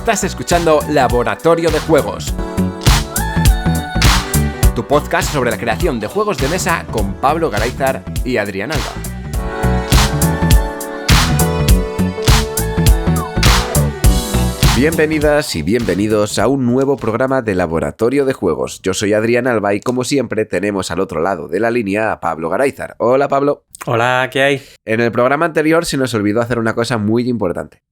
Estás escuchando Laboratorio de Juegos, tu podcast sobre la creación de juegos de mesa con Pablo Garayzar y Adrián Alba. Bienvenidas y bienvenidos a un nuevo programa de Laboratorio de Juegos. Yo soy Adrián Alba y como siempre tenemos al otro lado de la línea a Pablo Garayzar. Hola Pablo. Hola, ¿qué hay? En el programa anterior se nos olvidó hacer una cosa muy importante.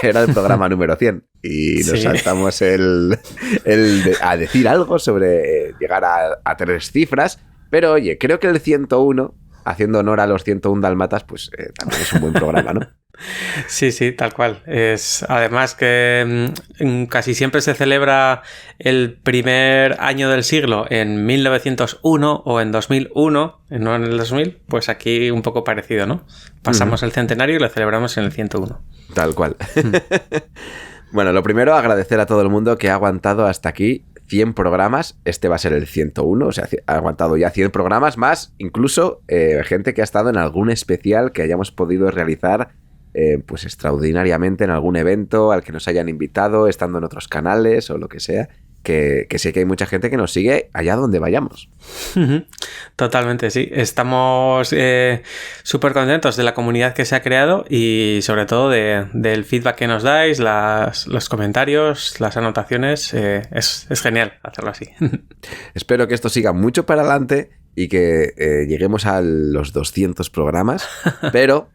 Era el programa número 100 y nos saltamos a decir algo sobre llegar a 3 cifras. Pero oye, creo que el 101, haciendo honor a los 101 dálmatas, pues también es un buen programa, ¿no? Sí, tal cual. Es además que casi siempre se celebra el primer año del siglo en 1901 o en 2001, no en el 2000, pues aquí un poco parecido, ¿no? Pasamos el centenario y lo celebramos en el 101. Tal cual. Bueno, lo primero, agradecer a todo el mundo que ha aguantado hasta aquí 100 programas. Este va a ser el 101, o sea, ha aguantado ya 100 programas más, incluso gente que ha estado en algún especial que hayamos podido realizar pues extraordinariamente en algún evento al que nos hayan invitado, estando en otros canales o lo que sea, que sé que hay mucha gente que nos sigue allá donde vayamos. Totalmente, sí. Estamos súper contentos de la comunidad que se ha creado y sobre todo del feedback que nos dais, los comentarios, las anotaciones. Es genial hacerlo así. Espero que esto siga mucho para adelante y que lleguemos a los 200 programas, pero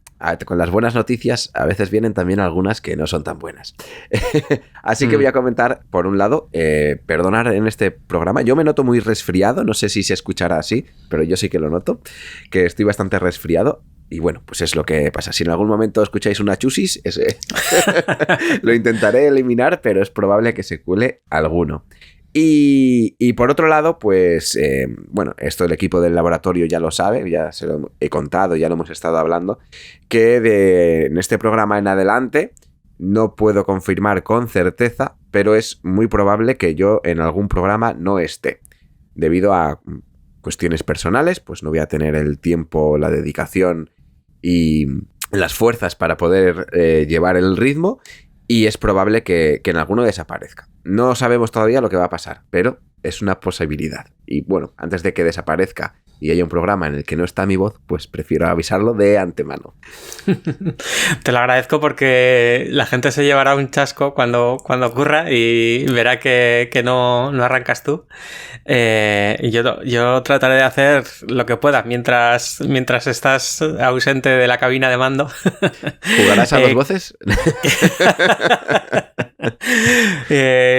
con las buenas noticias a veces vienen también algunas que no son tan buenas. Así que voy a comentar, por un lado, perdonar en este programa. Yo me noto muy resfriado, no sé si se escuchará así, pero yo sí que lo noto, que estoy bastante resfriado. Y bueno, pues es lo que pasa. Si en algún momento escucháis una chusis, lo intentaré eliminar, pero es probable que se cuele alguno. Y por otro lado, pues, bueno, esto el equipo del laboratorio ya lo sabe, ya se lo he contado, ya lo hemos estado hablando, que en este programa en adelante no puedo confirmar con certeza, pero es muy probable que yo en algún programa no esté. Debido a cuestiones personales, pues no voy a tener el tiempo, la dedicación y las fuerzas para poder llevar el ritmo. Y es probable que en alguno desaparezca. No sabemos todavía lo que va a pasar, pero es una posibilidad. Y bueno, antes de que desaparezca y haya un programa en el que no está mi voz, pues prefiero avisarlo de antemano. Te lo agradezco porque la gente se llevará un chasco cuando ocurra y verá que no arrancas tú. Y yo trataré de hacer lo que pueda mientras estás ausente de la cabina de mando. ¿Jugarás a 2 voces?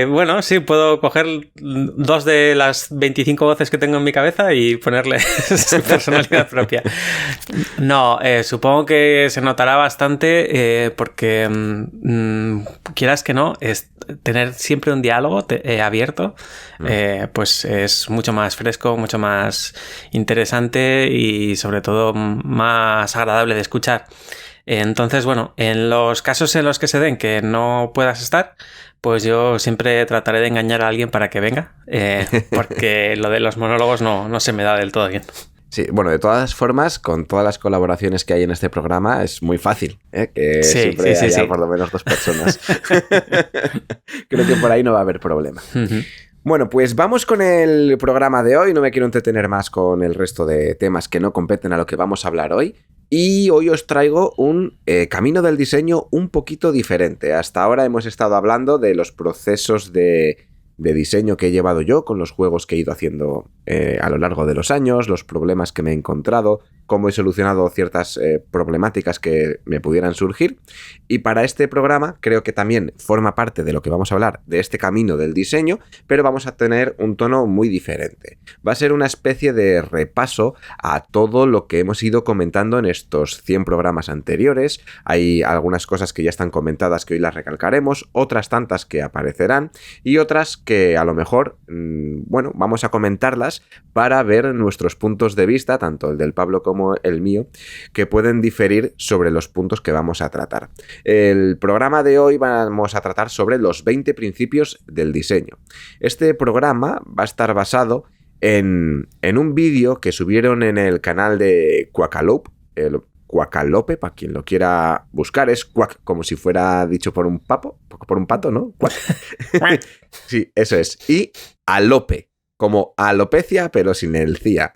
Bueno, sí, puedo coger 2 de las 25 voces que tengo en mi cabeza y ponerle su personalidad propia. No, supongo que se notará bastante porque quieras que no, es tener siempre un diálogo abierto, pues es mucho más fresco, mucho más interesante y sobre todo más agradable de escuchar. Entonces, bueno, en los casos en los que se den que no puedas estar, pues yo siempre trataré de engañar a alguien para que venga, porque lo de los monólogos no se me da del todo bien. Sí, bueno, de todas formas, con todas las colaboraciones que hay en este programa, es muy fácil, que siempre haya por lo menos 2 personas. Creo que por ahí no va a haber problema. Bueno, pues vamos con el programa de hoy. No me quiero entretener más con el resto de temas que no competen a lo que vamos a hablar hoy. Y hoy os traigo un camino del diseño un poquito diferente. Hasta ahora hemos estado hablando de los procesos de diseño que he llevado yo con los juegos que he ido haciendo a lo largo de los años, los problemas que me he encontrado, cómo he solucionado ciertas problemáticas que me pudieran surgir. Y para este programa creo que también forma parte de lo que vamos a hablar de este camino del diseño, pero vamos a tener un tono muy diferente. Va a ser una especie de repaso a todo lo que hemos ido comentando en estos 100 programas anteriores. Hay algunas cosas que ya están comentadas que hoy las recalcaremos, otras tantas que aparecerán y otras que a lo mejor, bueno, vamos a comentarlas para ver nuestros puntos de vista, tanto el del Pablo como el mío, que pueden diferir sobre los puntos que vamos a tratar. El programa de hoy vamos a tratar sobre los 20 principios del diseño. Este programa va a estar basado en un vídeo que subieron en el canal de Quackalope. Quackalope, para quien lo quiera buscar. Es quack, como si fuera dicho por un pato, ¿no? Quack. Sí, eso es. Y alope, como alopecia, pero sin el cía.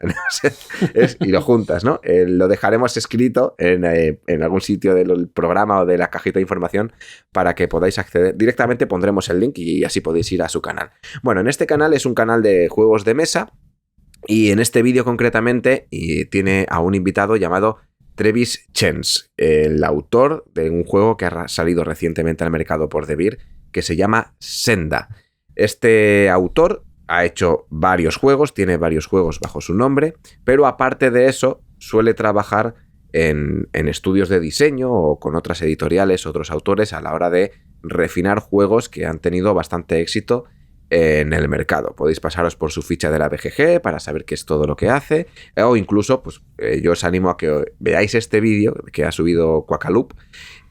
Y lo juntas, ¿no? Lo dejaremos escrito en algún sitio del programa o de la cajita de información para que podáis acceder. Directamente pondremos el link y así podéis ir a su canal. Bueno, en este canal es un canal de juegos de mesa y en este vídeo concretamente tiene a un invitado llamado Travis Chance, el autor de un juego que ha salido recientemente al mercado por Devir, que se llama Senda. Este autor ha hecho varios juegos, tiene varios juegos bajo su nombre, pero aparte de eso suele trabajar en estudios de diseño o con otras editoriales, otros autores a la hora de refinar juegos que han tenido bastante éxito en el mercado. Podéis pasaros por su ficha de la BGG para saber qué es todo lo que hace, o incluso pues, yo os animo a que veáis este vídeo que ha subido Quackalope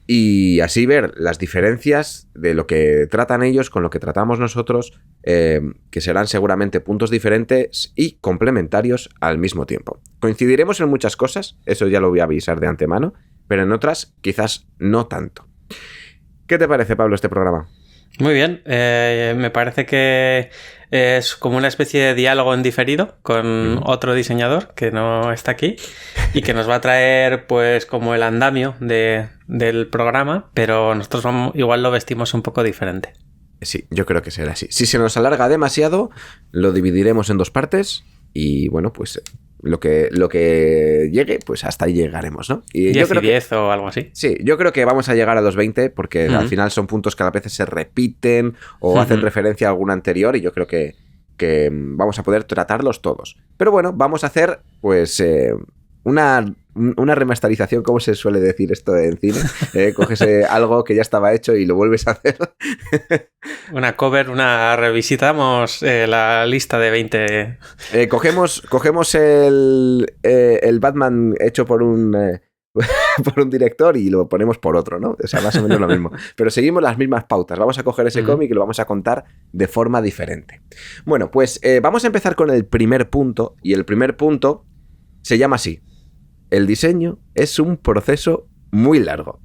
y así ver las diferencias de lo que tratan ellos con lo que tratamos nosotros, que serán seguramente puntos diferentes y complementarios al mismo tiempo. Coincidiremos en muchas cosas, eso ya lo voy a avisar de antemano, pero en otras quizás no tanto. ¿Qué te parece, Pablo, este programa? Muy bien, me parece que es como una especie de diálogo en diferido con otro diseñador que no está aquí y que nos va a traer pues como el andamio del programa, pero nosotros igual lo vestimos un poco diferente. Sí, yo creo que será así. Si se nos alarga demasiado, lo dividiremos en dos partes y bueno, pues lo que llegue, pues hasta ahí llegaremos, ¿no? Y 10 y 10 o algo así. Sí, yo creo que vamos a llegar a los 20 porque al final son puntos que a veces se repiten o hacen referencia a algún anterior y yo creo que vamos a poder tratarlos todos. Pero bueno, vamos a hacer pues una remasterización, como se suele decir esto en cine. Coges algo que ya estaba hecho y lo vuelves a hacer. Una cover, revisitamos la lista de 20. Cogemos el Batman hecho por un director y lo ponemos por otro, ¿no? O sea, más o menos lo mismo. Pero seguimos las mismas pautas. Vamos a coger ese cómic y lo vamos a contar de forma diferente. Bueno, pues vamos a empezar con el primer punto. Y el primer punto se llama así: el diseño es un proceso muy largo.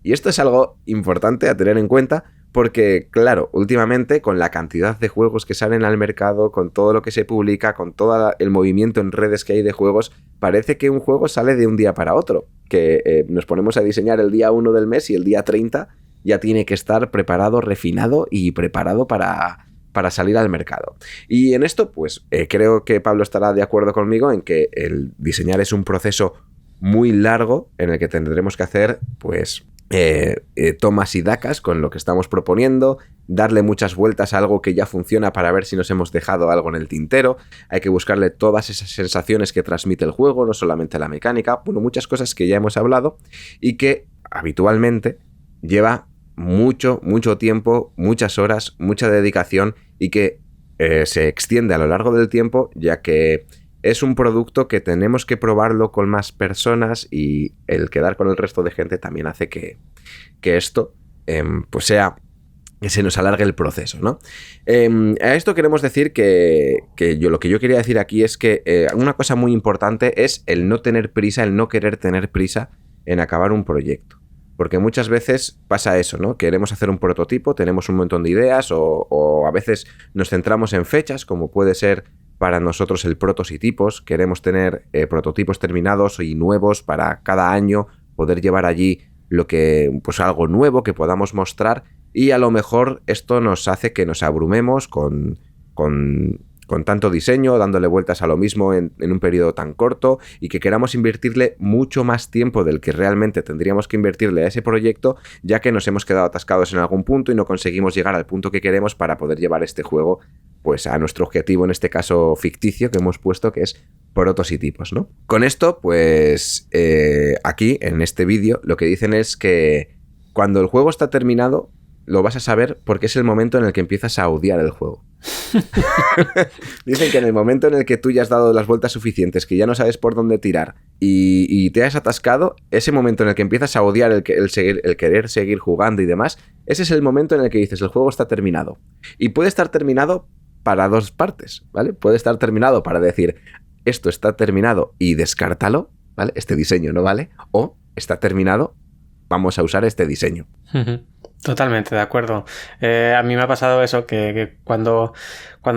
Y esto es algo importante a tener en cuenta porque, claro, últimamente con la cantidad de juegos que salen al mercado, con todo lo que se publica, con todo el movimiento en redes que hay de juegos, parece que un juego sale de un día para otro. Que nos ponemos a diseñar el día 1 del mes y el día 30 ya tiene que estar preparado, refinado y preparado para salir al mercado. Y en esto, pues creo que Pablo estará de acuerdo conmigo en que el diseñar es un proceso muy largo en el que tendremos que hacer, pues, tomas y dacas con lo que estamos proponiendo, darle muchas vueltas a algo que ya funciona para ver si nos hemos dejado algo en el tintero. Hay que buscarle todas esas sensaciones que transmite el juego, no solamente la mecánica, bueno, muchas cosas que ya hemos hablado y que habitualmente lleva mucho tiempo, muchas horas, mucha dedicación y que se extiende a lo largo del tiempo, ya que es un producto que tenemos que probarlo con más personas y el quedar con el resto de gente también hace que esto pues sea que se nos alargue el proceso, ¿no? A esto queremos decir que lo que yo quería decir aquí es que una cosa muy importante es el no tener prisa, el no querer tener prisa en acabar un proyecto. Porque muchas veces pasa eso, ¿no? Queremos hacer un prototipo, tenemos un montón de ideas o a veces nos centramos en fechas, como puede ser para nosotros el prototipos. Queremos tener prototipos terminados y nuevos para cada año, poder llevar allí pues algo nuevo que podamos mostrar y a lo mejor esto nos hace que nos abrumemos con tanto diseño, dándole vueltas a lo mismo en un periodo tan corto y que queramos invertirle mucho más tiempo del que realmente tendríamos que invertirle a ese proyecto, ya que nos hemos quedado atascados en algún punto y no conseguimos llegar al punto que queremos para poder llevar este juego pues a nuestro objetivo, en este caso ficticio que hemos puesto, que es prototipos, ¿no? Con esto, pues aquí en este vídeo lo que dicen es que cuando el juego está terminado lo vas a saber porque es el momento en el que empiezas a odiar el juego. Dicen que en el momento en el que tú ya has dado las vueltas suficientes, que ya no sabes por dónde tirar y te has atascado, ese momento en el que empiezas a odiar el querer seguir jugando y demás, ese es el momento en el que dices el juego está terminado. Y puede estar terminado para dos partes, ¿vale? Puede estar terminado para decir esto está terminado y descártalo, ¿vale? Este diseño no vale. O está terminado, vamos a usar este diseño. Totalmente, de acuerdo. A mí me ha pasado eso, que cuando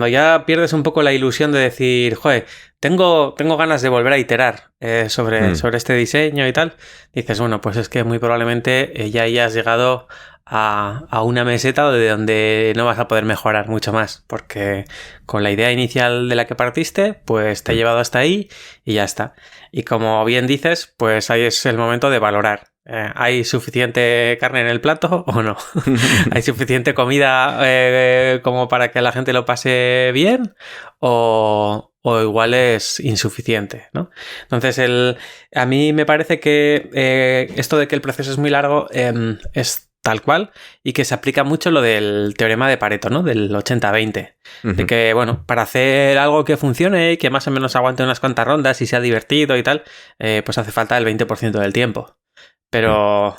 ya pierdes un poco la ilusión de decir, joder, tengo ganas de volver a iterar sobre este diseño y tal, dices, bueno, pues es que muy probablemente ya hayas llegado a una meseta de donde no vas a poder mejorar mucho más, porque con la idea inicial de la que partiste, pues te ha llevado hasta ahí y ya está. Y como bien dices, pues ahí es el momento de valorar. ¿Hay suficiente carne en el plato o no? ¿Hay suficiente comida como para que la gente lo pase bien? ¿O igual es insuficiente, ¿no? Entonces, a mí me parece que esto de que el proceso es muy largo es tal cual, y que se aplica mucho lo del teorema de Pareto, ¿no? Del 80-20. De que, bueno, para hacer algo que funcione y que más o menos aguante unas cuantas rondas y sea divertido y tal, pues hace falta el 20% del tiempo. Pero...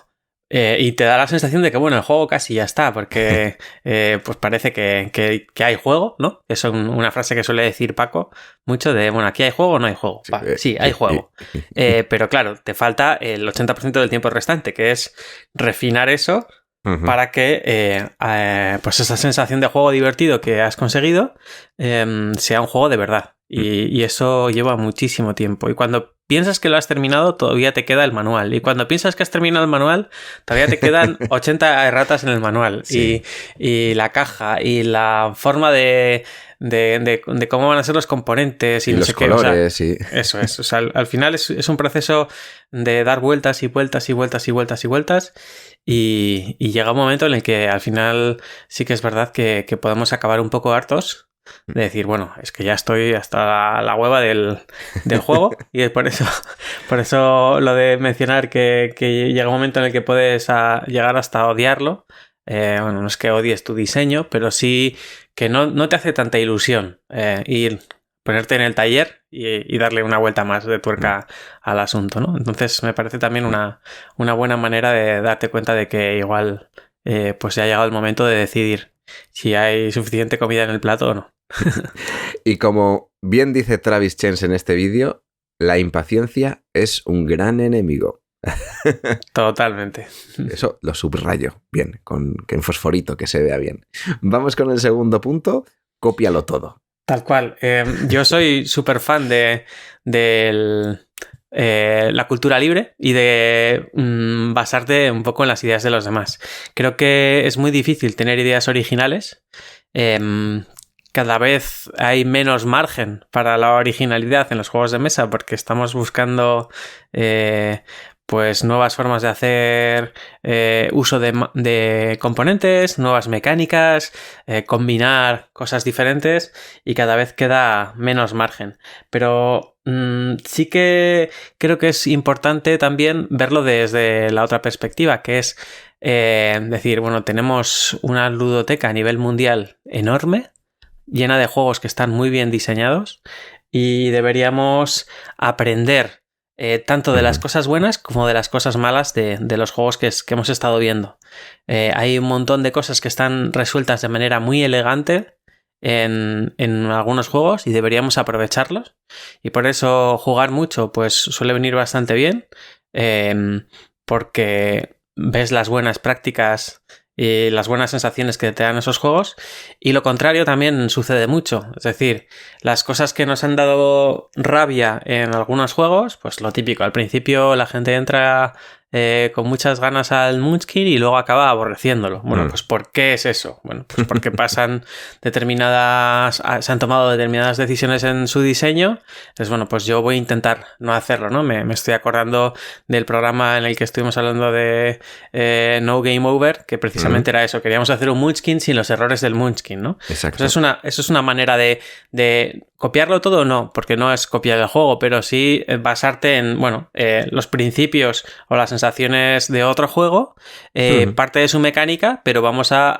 y te da la sensación de que, bueno, el juego casi ya está, porque pues parece que hay juego, ¿no? Es una frase que suele decir Paco mucho de, bueno, ¿aquí hay juego o no hay juego? Sí, hay juego. Pero claro, te falta el 80% del tiempo restante, que es refinar eso para que pues esa sensación de juego divertido que has conseguido sea un juego de verdad. Y eso lleva muchísimo tiempo. Y cuando piensas que lo has terminado, todavía te queda el manual. Y cuando piensas que has terminado el manual, todavía te quedan 80 erratas en el manual. Sí. Y la caja, y la forma de cómo van a ser los componentes y no los sé colores, qué. O sea, sí. Eso es. O sea, al final es un proceso de dar vueltas y vueltas y vueltas y vueltas y vueltas. Y llega un momento en el que al final sí que es verdad que podemos acabar un poco hartos de decir, bueno, es que ya estoy hasta la hueva del juego. Y es por eso lo de mencionar que llega un momento en el que puedes llegar hasta odiarlo. Bueno, no es que odies tu diseño, pero sí que no te hace tanta ilusión ir, ponerte en el taller y darle una vuelta más de tuerca al asunto, ¿no? Entonces me parece también una buena manera de darte cuenta de que igual pues ya ha llegado el momento de decidir si hay suficiente comida en el plato o no. Y como bien dice Travis Chance en este vídeo, la impaciencia es un gran enemigo. Totalmente. Eso lo subrayo bien, en fosforito, que se vea bien. Vamos con el segundo punto, cópialo todo. Tal cual. Yo soy súper fan de la cultura libre y de basarte un poco en las ideas de los demás. Creo que es muy difícil tener ideas originales. Cada vez hay menos margen para la originalidad en los juegos de mesa porque estamos buscando pues nuevas formas de hacer uso de componentes, nuevas mecánicas, combinar cosas diferentes, y cada vez queda menos margen. Pero sí que creo que es importante también verlo desde la otra perspectiva, que es decir, bueno, tenemos una ludoteca a nivel mundial enorme, llena de juegos que están muy bien diseñados, y deberíamos aprender tanto de las cosas buenas como de las cosas malas de los juegos que hemos estado viendo. Hay un montón de cosas que están resueltas de manera muy elegante en algunos juegos y deberíamos aprovecharlos, y por eso jugar mucho pues suele venir bastante bien, porque ves las buenas prácticas y las buenas sensaciones que te dan esos juegos, y lo contrario también sucede mucho. Es decir, las cosas que nos han dado rabia en algunos juegos, pues lo típico, al principio la gente entra con muchas ganas al Munchkin y luego acaba aborreciéndolo. Bueno, pues ¿por qué es eso? Bueno, pues porque se han tomado determinadas decisiones en su diseño. Entonces, bueno, pues yo voy a intentar no hacerlo, ¿no? Me estoy acordando del programa en el que estuvimos hablando de No Game Over, que precisamente era eso, queríamos hacer un Munchkin sin los errores del Munchkin, ¿no? Exacto. Pues eso es una manera de copiarlo todo, no, porque no es copiar el juego, pero sí basarte en, bueno, los principios o las sensaciones de otro juego, parte de su mecánica, pero vamos a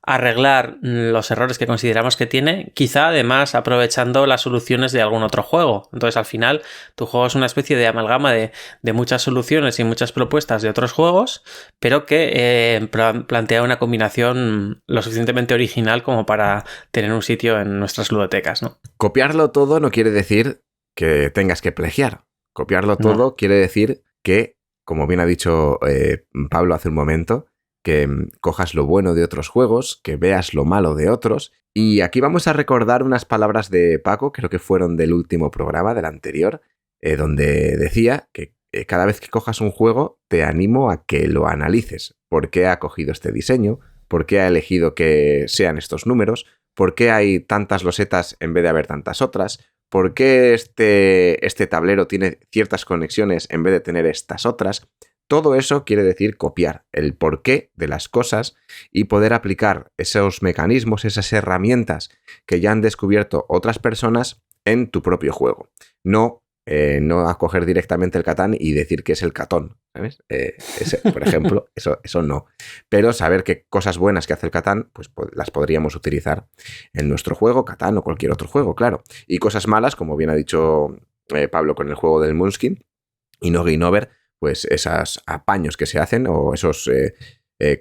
arreglar los errores que consideramos que tiene, quizá además aprovechando las soluciones de algún otro juego. Entonces, al final, tu juego es una especie de amalgama de muchas soluciones y muchas propuestas de otros juegos, pero que plantea una combinación lo suficientemente original como para tener un sitio en nuestras ludotecas, ¿no? Copiarlo todo no quiere decir que tengas que plagiar. Copiarlo todo quiere decir que como bien ha dicho Pablo hace un momento, que cojas lo bueno de otros juegos, que veas lo malo de otros. Y aquí vamos a recordar unas palabras de Paco, creo que fueron del último programa, del anterior, donde decía que cada vez que cojas un juego te animo a que lo analices. ¿Por qué ha cogido este diseño? ¿Por qué ha elegido que sean estos números? ¿Por qué hay tantas losetas en vez de haber tantas otras? ¿Por qué este tablero tiene ciertas conexiones en vez de tener estas otras? Todo eso quiere decir copiar el porqué de las cosas y poder aplicar esos mecanismos, esas herramientas que ya han descubierto otras personas en tu propio juego. No a coger directamente el Catán y decir que es el Catón, ¿sabes? Por ejemplo, eso no. Pero saber qué cosas buenas que hace el Catán, pues las podríamos utilizar en nuestro juego, Catán o cualquier otro juego, claro. Y cosas malas, como bien ha dicho Pablo con el juego del Munchkin y No Game Over, pues esos apaños que se hacen o esos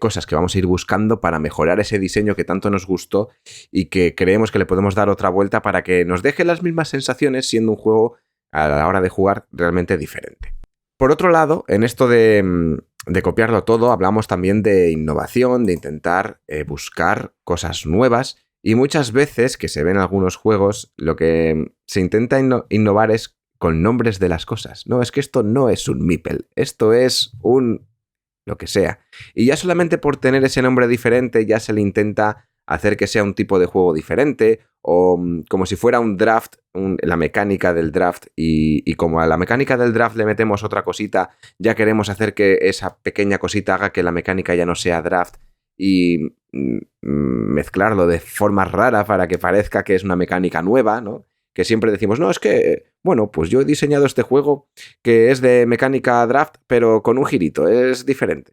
cosas que vamos a ir buscando para mejorar ese diseño que tanto nos gustó y que creemos que le podemos dar otra vuelta para que nos deje las mismas sensaciones siendo un juego a la hora de jugar realmente diferente. Por otro lado, en esto de copiarlo todo, hablamos también de innovación, de intentar buscar cosas nuevas y muchas veces que se ven en algunos juegos lo que se intenta innovar es con nombres de las cosas. No, es que esto no es un meeple, esto es un lo que sea. Y ya solamente por tener ese nombre diferente ya se le intenta hacer que sea un tipo de juego diferente o como si fuera un draft, la mecánica del draft y como a la mecánica del draft le metemos otra cosita, ya queremos hacer que esa pequeña cosita haga que la mecánica ya no sea draft y mezclarlo de forma rara para que parezca que es una mecánica nueva, ¿no? Que siempre decimos, no, es que, bueno, pues yo he diseñado este juego que es de mecánica draft, pero con un girito, es diferente.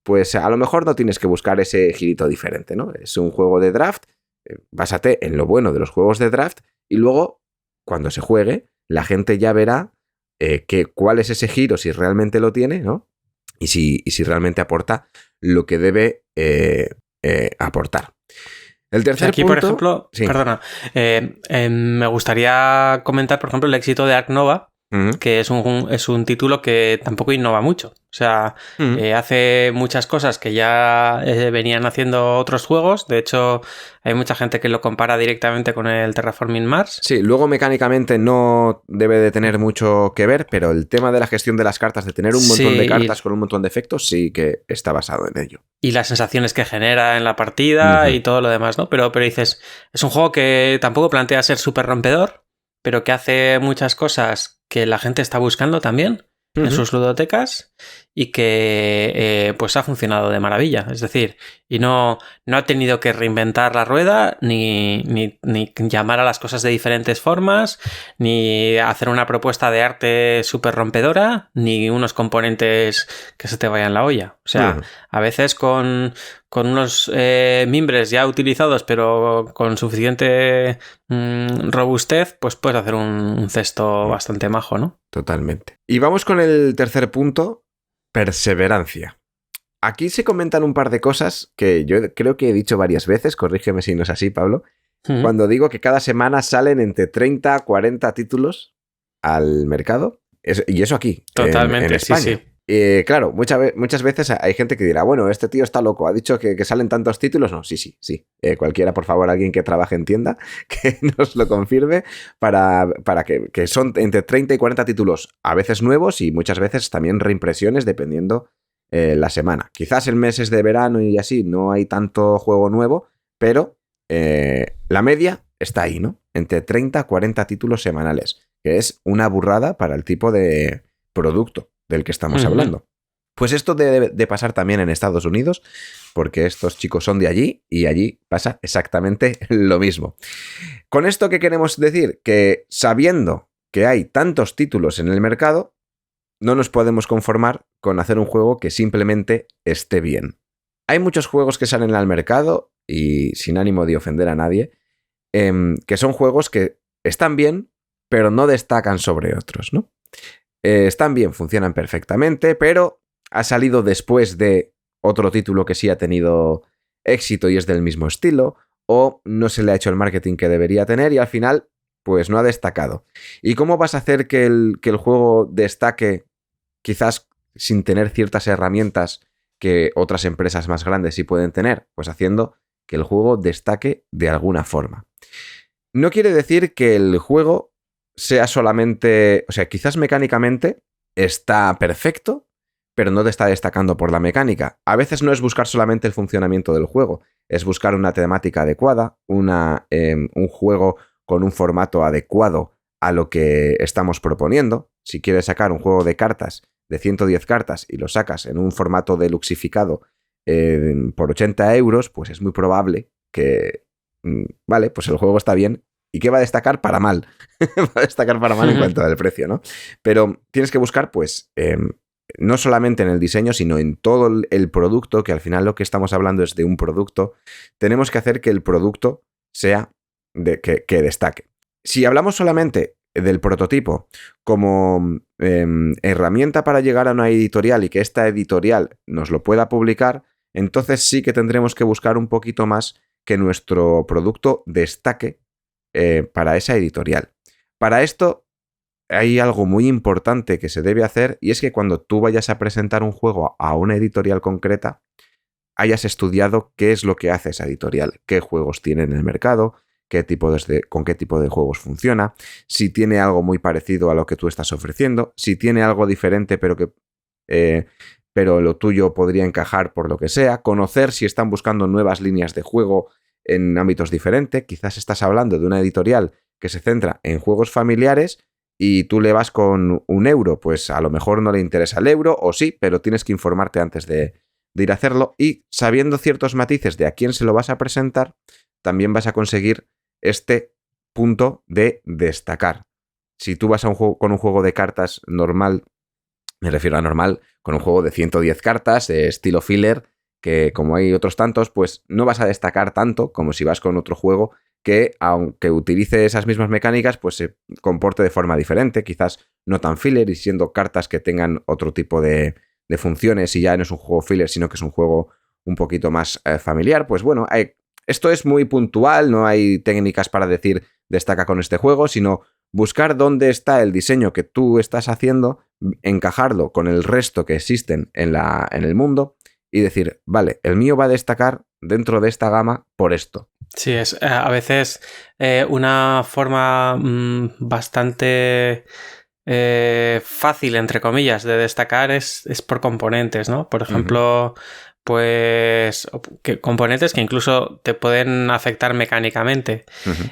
Pues a lo mejor no tienes que buscar ese girito diferente, ¿no? Es un juego de draft, básate en lo bueno de los juegos de draft y luego, cuando se juegue, la gente ya verá cuál es ese giro, si realmente lo tiene, ¿no? Y si realmente aporta lo que debe aportar. El tercer aquí, punto, por ejemplo, sí. Perdona, me gustaría comentar, por ejemplo, el éxito de Ark Nova, que es un título que tampoco innova mucho. O sea, hace muchas cosas que ya venían haciendo otros juegos. De hecho, hay mucha gente que lo compara directamente con el Terraforming Mars. Sí, luego mecánicamente no debe de tener mucho que ver, pero el tema de la gestión de las cartas, de tener un montón de cartas con un montón de efectos, sí que está basado en ello. Y las sensaciones que genera en la partida y todo lo demás, ¿no? Pero dices, es un juego que tampoco plantea ser súper rompedor, pero que hace muchas cosas que la gente está buscando también en sus ludotecas y que pues ha funcionado de maravilla. Es decir, y no ha tenido que reinventar la rueda, ni llamar a las cosas de diferentes formas, ni hacer una propuesta de arte súper rompedora, ni unos componentes que se te vayan la olla. O sea, a veces con unos mimbres ya utilizados, pero con suficiente robustez, pues puedes hacer un cesto bastante majo, ¿no? Totalmente. Y vamos con el tercer punto, perseverancia. Aquí se comentan un par de cosas que yo creo que he dicho varias veces, corrígeme si no es así, Pablo, cuando digo que cada semana salen entre 30 a 40 títulos al mercado, y eso aquí, totalmente, en España. Sí. Claro, muchas veces hay gente que dirá, bueno, este tío está loco, ha dicho que salen tantos títulos. No, sí. Cualquiera, por favor, alguien que trabaje en tienda, que nos lo confirme para que son entre 30 y 40 títulos, a veces nuevos y muchas veces también reimpresiones, dependiendo la semana. Quizás en meses de verano y así no hay tanto juego nuevo, pero la media está ahí, ¿no? Entre 30 a 40 títulos semanales, que es una burrada para el tipo de producto del que estamos hablando. Pues esto debe de pasar también en Estados Unidos, porque estos chicos son de allí y allí pasa exactamente lo mismo. ¿Con esto qué queremos decir? Que sabiendo que hay tantos títulos en el mercado, no nos podemos conformar con hacer un juego que simplemente esté bien. Hay muchos juegos que salen al mercado, y sin ánimo de ofender a nadie, que son juegos que están bien, pero no destacan sobre otros, ¿no? Están bien, funcionan perfectamente, pero ha salido después de otro título que sí ha tenido éxito y es del mismo estilo, o no se le ha hecho el marketing que debería tener y al final pues no ha destacado. ¿Y cómo vas a hacer que el juego destaque quizás sin tener ciertas herramientas que otras empresas más grandes sí pueden tener? Pues haciendo que el juego destaque de alguna forma. No quiere decir que el juego sea solamente... O sea, quizás mecánicamente está perfecto, pero no te está destacando por la mecánica. A veces no es buscar solamente el funcionamiento del juego, es buscar una temática adecuada, un juego con un formato adecuado a lo que estamos proponiendo. Si quieres sacar un juego de cartas de 110 cartas y lo sacas en un formato deluxificado por 80 euros, pues es muy probable que, vale, pues el juego está bien. ¿Y qué va a destacar? Para mal. Va a destacar para mal en cuanto al precio, ¿no? Pero tienes que buscar, pues, no solamente en el diseño, sino en todo el producto, que al final lo que estamos hablando es de un producto. Tenemos que hacer que el producto sea que destaque. Si hablamos solamente del prototipo como herramienta para llegar a una editorial y que esta editorial nos lo pueda publicar, entonces sí que tendremos que buscar un poquito más que nuestro producto destaque para esa editorial. Para esto hay algo muy importante que se debe hacer, y es que cuando tú vayas a presentar un juego a una editorial concreta, hayas estudiado qué es lo que hace esa editorial, qué juegos tiene en el mercado, con qué tipo de juegos funciona, si tiene algo muy parecido a lo que tú estás ofreciendo, si tiene algo diferente pero lo tuyo podría encajar por lo que sea, conocer si están buscando nuevas líneas de juego en ámbitos diferentes. Quizás estás hablando de una editorial que se centra en juegos familiares y tú le vas con €1, pues a lo mejor no le interesa el euro, o sí, pero tienes que informarte antes de ir a hacerlo, y sabiendo ciertos matices de a quién se lo vas a presentar, también vas a conseguir este punto de destacar. Si tú vas a con un juego de cartas normal, me refiero a normal, con un juego de 110 cartas, estilo filler, que como hay otros tantos, pues no vas a destacar tanto como si vas con otro juego que, aunque utilice esas mismas mecánicas, pues se comporte de forma diferente, quizás no tan filler, y siendo cartas que tengan otro tipo de funciones, y ya no es un juego filler, sino que es un juego un poquito más familiar. Pues bueno, esto es muy puntual, no hay técnicas para decir destaca con este juego, sino buscar dónde está el diseño que tú estás haciendo, encajarlo con el resto que existen en el mundo y decir, vale, el mío va a destacar dentro de esta gama por esto. Sí, es a veces una forma bastante fácil, entre comillas, de destacar es por componentes, ¿no? Por ejemplo, pues componentes que incluso te pueden afectar mecánicamente.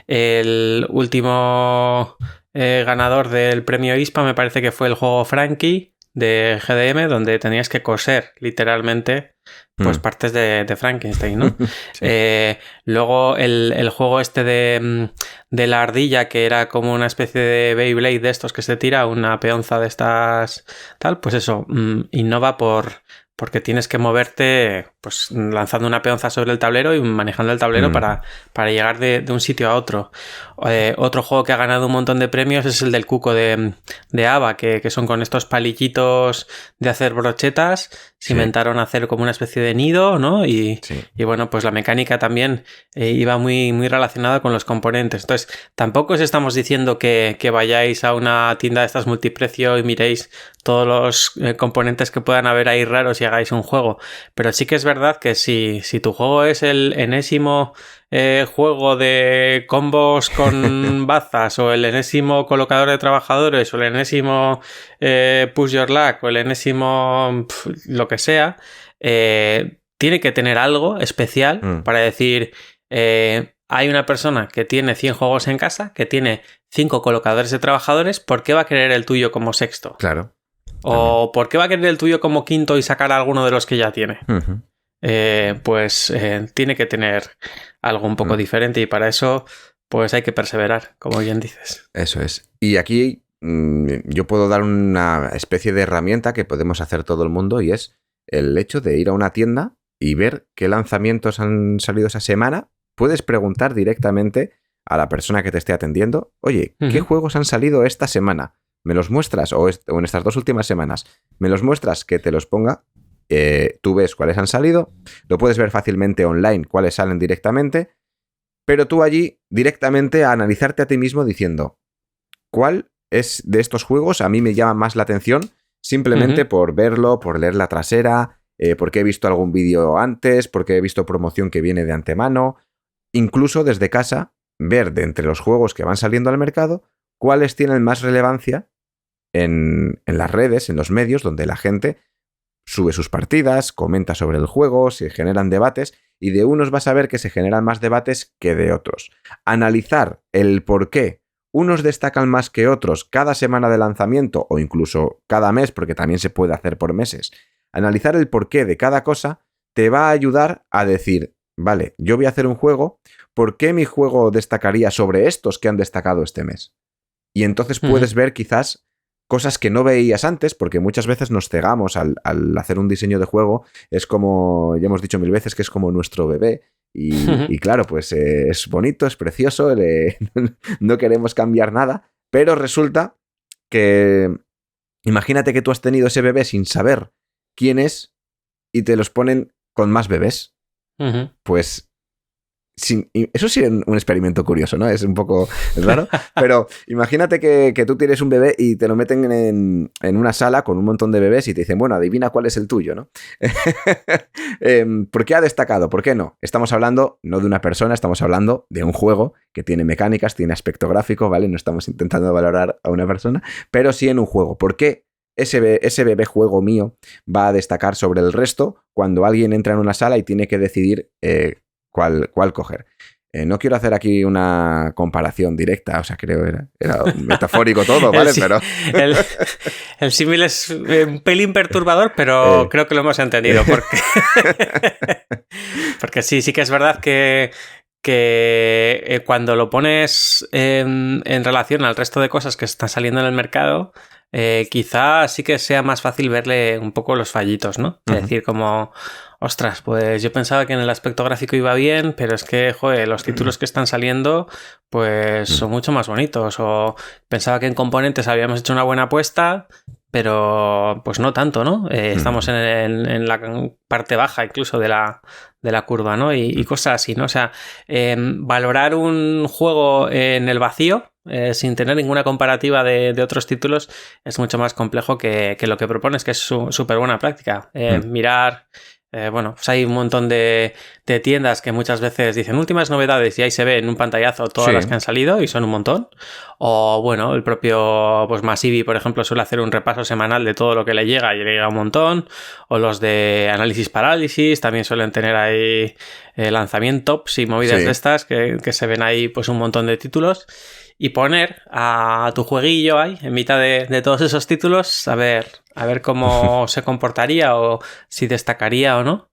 El último ganador del premio ISPA me parece que fue el juego Frankie de GDM, donde tenías que coser literalmente pues partes de Frankenstein, ¿no? Sí. Luego el juego este de la ardilla, que era como una especie de Beyblade de estos que se tira, una peonza de estas tal, pues eso, innova porque tienes que moverte pues lanzando una peonza sobre el tablero y manejando el tablero para llegar de un sitio a otro. Otro juego que ha ganado un montón de premios es el del cuco de Ava, que son con estos palillitos de hacer brochetas. Se inventaron hacer como una especie de nido, ¿no? Y bueno, pues la mecánica también iba muy, muy relacionada con los componentes. Entonces, tampoco os estamos diciendo que vayáis a una tienda de estas multiprecio y miréis todos los componentes que puedan haber ahí raros y hagáis un juego. Pero sí que es verdad que si tu juego es el enésimo juego de combos con bazas, o el enésimo colocador de trabajadores, o el enésimo push your luck, o el enésimo lo que sea, tiene que tener algo especial para decir hay una persona que tiene 100 juegos en casa, que tiene 5 colocadores de trabajadores, ¿por qué va a querer el tuyo como sexto? Claro. ¿O por qué va a querer el tuyo como quinto y sacar alguno de los que ya tiene? Pues tiene que tener algo un poco diferente, y para eso pues hay que perseverar, como bien dices. Eso es. Y aquí yo puedo dar una especie de herramienta que podemos hacer todo el mundo, y es el hecho de ir a una tienda y ver qué lanzamientos han salido esa semana. Puedes preguntar directamente a la persona que te esté atendiendo, oye, ¿qué juegos han salido esta semana? ¿Me los muestras? O en estas 2 últimas semanas, ¿me los muestras? Que te los ponga. Tú ves cuáles han salido, lo puedes ver fácilmente online, cuáles salen directamente, pero tú allí directamente a analizarte a ti mismo diciendo, ¿cuál es de estos juegos a mí me llama más la atención simplemente por verlo, por leer la trasera, porque he visto algún vídeo antes, porque he visto promoción que viene de antemano, incluso desde casa, ver de entre los juegos que van saliendo al mercado cuáles tienen más relevancia en las redes, en los medios, donde la gente sube sus partidas, comenta sobre el juego, se generan debates, y de unos vas a ver que se generan más debates que de otros. Analizar el por qué unos destacan más que otros cada semana de lanzamiento o incluso cada mes, porque también se puede hacer por meses. Analizar el porqué de cada cosa te va a ayudar a decir, vale, yo voy a hacer un juego, ¿por qué mi juego destacaría sobre estos que han destacado este mes? Y entonces puedes ver quizás cosas que no veías antes, porque muchas veces nos cegamos al hacer un diseño de juego. Es como, ya hemos dicho 1000 veces, que es como nuestro bebé. Y claro, pues es bonito, es precioso, no queremos cambiar nada, pero resulta que imagínate que tú has tenido ese bebé sin saber quién es y te los ponen con más bebés. Pues eso sí es un experimento curioso, ¿no? Es un poco raro, pero imagínate que tú tienes un bebé y te lo meten en una sala con un montón de bebés y te dicen, bueno, adivina cuál es el tuyo, ¿no? ¿Por qué ha destacado? ¿Por qué no? Estamos hablando no de una persona, estamos hablando de un juego que tiene mecánicas, tiene aspecto gráfico, ¿vale? No estamos intentando valorar a una persona, pero sí en un juego. ¿Por qué ese bebé juego mío va a destacar sobre el resto cuando alguien entra en una sala y tiene que decidir cuál coger? No quiero hacer aquí una comparación directa, o sea, creo era metafórico todo, ¿vale? Pero el símil es un pelín perturbador, pero creo que lo hemos entendido. Porque sí que es verdad que cuando lo pones en relación al resto de cosas que están saliendo en el mercado, quizá sí que sea más fácil verle un poco los fallitos, ¿no? Es decir, como, ostras, pues yo pensaba que en el aspecto gráfico iba bien, pero es que, joder, los títulos que están saliendo pues son mucho más bonitos. O pensaba que en componentes habíamos hecho una buena apuesta, pero pues no tanto, ¿no? Estamos en la parte baja incluso de la curva, ¿no? Y cosas así, ¿no? O sea, valorar un juego en el vacío, sin tener ninguna comparativa de otros títulos, es mucho más complejo que lo que propones, que es súper buena práctica. Mirar... bueno, pues hay un montón de tiendas que muchas veces dicen últimas novedades y ahí se ve en un pantallazo todas las que han salido y son un montón. O bueno, el propio pues Masivi, por ejemplo, suele hacer un repaso semanal de todo lo que le llega y le llega un montón. O los de Análisis Parálisis también suelen tener ahí lanzamientos y movidas de estas que se ven ahí pues un montón de títulos. Y poner a tu jueguillo ahí, en mitad de todos esos títulos, a ver cómo se comportaría o si destacaría o no.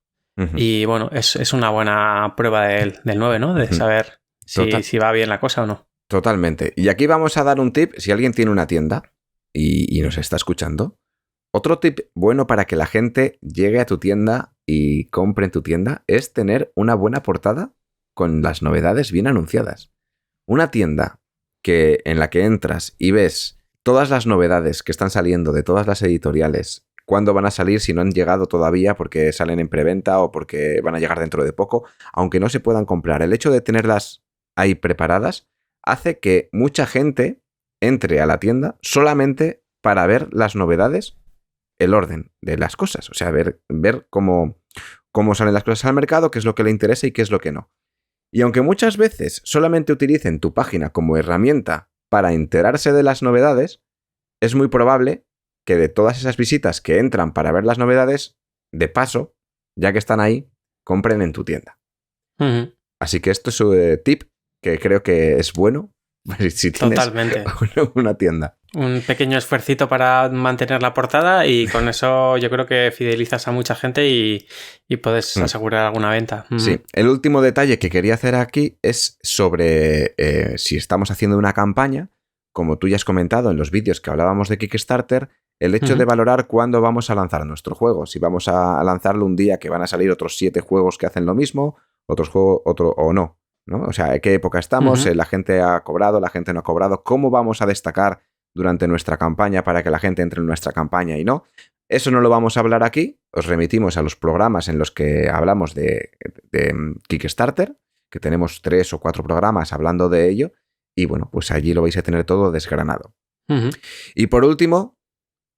Y bueno, es una buena prueba del 9, ¿no? De saber si va bien la cosa o no. Totalmente. Y aquí vamos a dar un tip, si alguien tiene una tienda y nos está escuchando. Otro tip bueno para que la gente llegue a tu tienda y compre en tu tienda es tener una buena portada con las novedades bien anunciadas. Una tienda en la que entras y ves todas las novedades que están saliendo de todas las editoriales, cuándo van a salir, si no han llegado todavía porque salen en preventa o porque van a llegar dentro de poco, aunque no se puedan comprar. El hecho de tenerlas ahí preparadas hace que mucha gente entre a la tienda solamente para ver las novedades, el orden de las cosas, o sea, ver cómo salen las cosas al mercado, qué es lo que le interesa y qué es lo que no. Y aunque muchas veces solamente utilicen tu página como herramienta para enterarse de las novedades, es muy probable que de todas esas visitas que entran para ver las novedades, de paso, ya que están ahí, compren en tu tienda. Así que esto es un tip que creo que es bueno si tienes Totalmente. Una tienda. Un pequeño esfuercito para mantener la portada y con eso yo creo que fidelizas a mucha gente y puedes asegurar alguna venta. Sí. El último detalle que quería hacer aquí es sobre si estamos haciendo una campaña, como tú ya has comentado en los vídeos que hablábamos de Kickstarter, el hecho de valorar cuándo vamos a lanzar nuestro juego. Si vamos a lanzarlo un día que van a salir otros 7 juegos que hacen lo mismo, otro o no, ¿no? O sea, ¿en qué época estamos? La gente ha cobrado, la gente no ha cobrado. ¿Cómo vamos a destacar durante nuestra campaña para que la gente entre en nuestra campaña y no? Eso no lo vamos a hablar aquí. Os remitimos a los programas en los que hablamos de Kickstarter, que tenemos 3 o 4 programas hablando de ello. Y bueno, pues allí lo vais a tener todo desgranado. Y por último,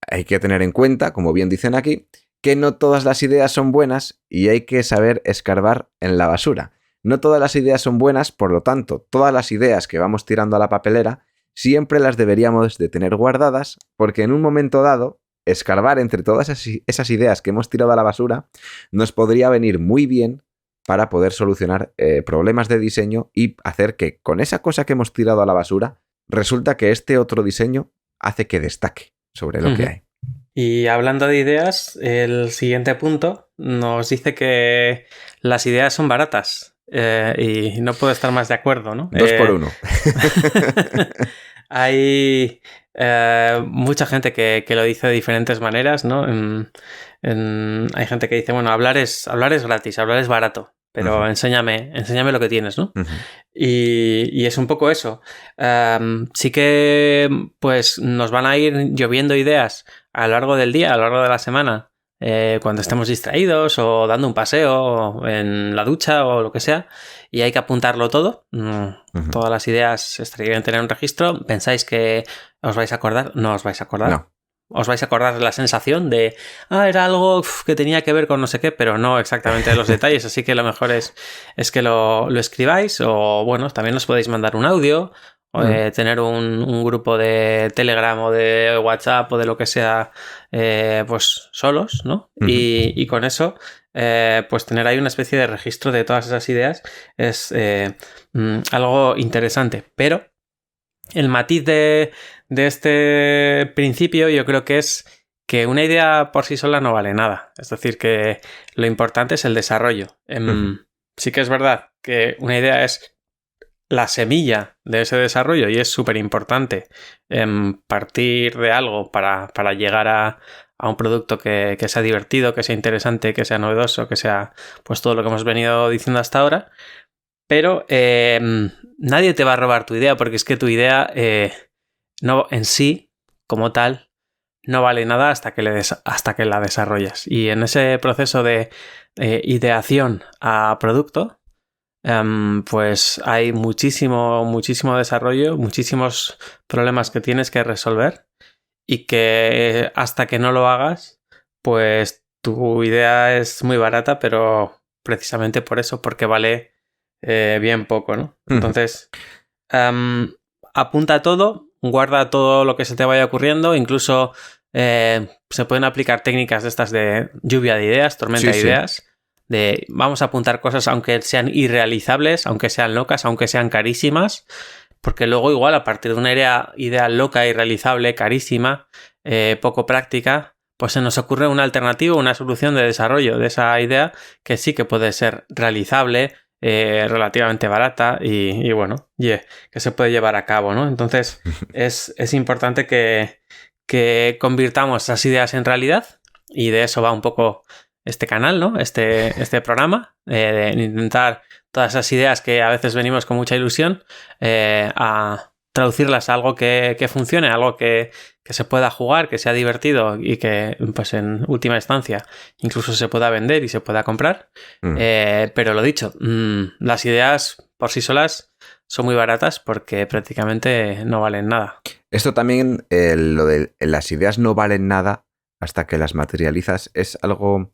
hay que tener en cuenta, como bien dicen aquí, que no todas las ideas son buenas y hay que saber escarbar en la basura. No todas las ideas son buenas, por lo tanto, todas las ideas que vamos tirando a la papelera siempre las deberíamos de tener guardadas, porque en un momento dado, escarbar entre todas esas ideas que hemos tirado a la basura nos podría venir muy bien para poder solucionar problemas de diseño y hacer que con esa cosa que hemos tirado a la basura, resulta que este otro diseño hace que destaque sobre lo que hay. Y hablando de ideas, el siguiente punto nos dice que las ideas son baratas y no puedo estar más de acuerdo, ¿no? 2 por 1. Hay mucha gente que lo dice de diferentes maneras, ¿no? Hay gente que dice, bueno, hablar es gratis, hablar es barato, pero enséñame lo que tienes, ¿no? Y es un poco eso. Sí que pues nos van a ir lloviendo ideas a lo largo del día, a lo largo de la semana, cuando estemos distraídos o dando un paseo o en la ducha o lo que sea, y hay que apuntarlo todo. Todas las ideas estaría bien tener un registro. ¿Pensáis que os vais a acordar? No os vais a acordar. No. Os vais a acordar de la sensación de era algo que tenía que ver con no sé qué, pero no exactamente de los detalles, así que lo mejor es que lo escribáis, o bueno, también os podéis mandar un audio, o tener un grupo de Telegram o de WhatsApp o de lo que sea, pues solos, ¿no? Y con eso, pues tener ahí una especie de registro de todas esas ideas es algo interesante, pero el matiz de este principio yo creo que es que una idea por sí sola no vale nada. Es decir, que lo importante es el desarrollo. Sí que es verdad que una idea es la semilla de ese desarrollo y es súper importante partir de algo para llegar a un producto que sea divertido, que sea interesante, que sea novedoso, que sea pues todo lo que hemos venido diciendo hasta ahora. Pero nadie te va a robar tu idea, porque es que tu idea no en sí, como tal, no vale nada hasta que la desarrollas. Y en ese proceso de ideación a producto, pues hay muchísimo desarrollo, muchísimos problemas que tienes que resolver y que hasta que no lo hagas, pues tu idea es muy barata, pero precisamente por eso, porque vale bien poco, ¿no? Entonces, apunta todo, guarda todo lo que se te vaya ocurriendo, incluso se pueden aplicar técnicas de estas de lluvia de ideas, tormenta de ideas, de vamos a apuntar cosas aunque sean irrealizables, aunque sean locas, aunque sean carísimas, porque luego igual a partir de una idea loca, irrealizable, carísima, poco práctica, pues se nos ocurre una alternativa, una solución de desarrollo de esa idea que sí que puede ser realizable, relativamente barata y bueno, que se puede llevar a cabo, ¿no? Entonces es importante que convirtamos esas ideas en realidad, y de eso va un poco este canal, ¿no? Este programa, de intentar todas esas ideas que a veces venimos con mucha ilusión a traducirlas a algo que funcione, algo que se pueda jugar, que sea divertido y que pues en última instancia incluso se pueda vender y se pueda comprar. Pero lo dicho, las ideas por sí solas son muy baratas porque prácticamente no valen nada. Esto también, lo de las ideas no valen nada hasta que las materializas, es algo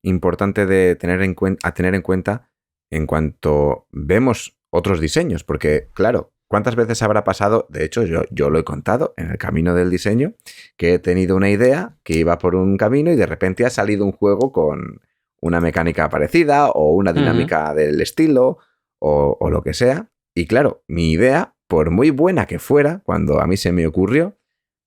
importante de tener en cuenta en cuanto vemos otros diseños, porque claro, ¿cuántas veces habrá pasado? De hecho, yo lo he contado en el camino del diseño, que he tenido una idea que iba por un camino y de repente ha salido un juego con una mecánica parecida o una dinámica del estilo o lo que sea. Y claro, mi idea, por muy buena que fuera, cuando a mí se me ocurrió,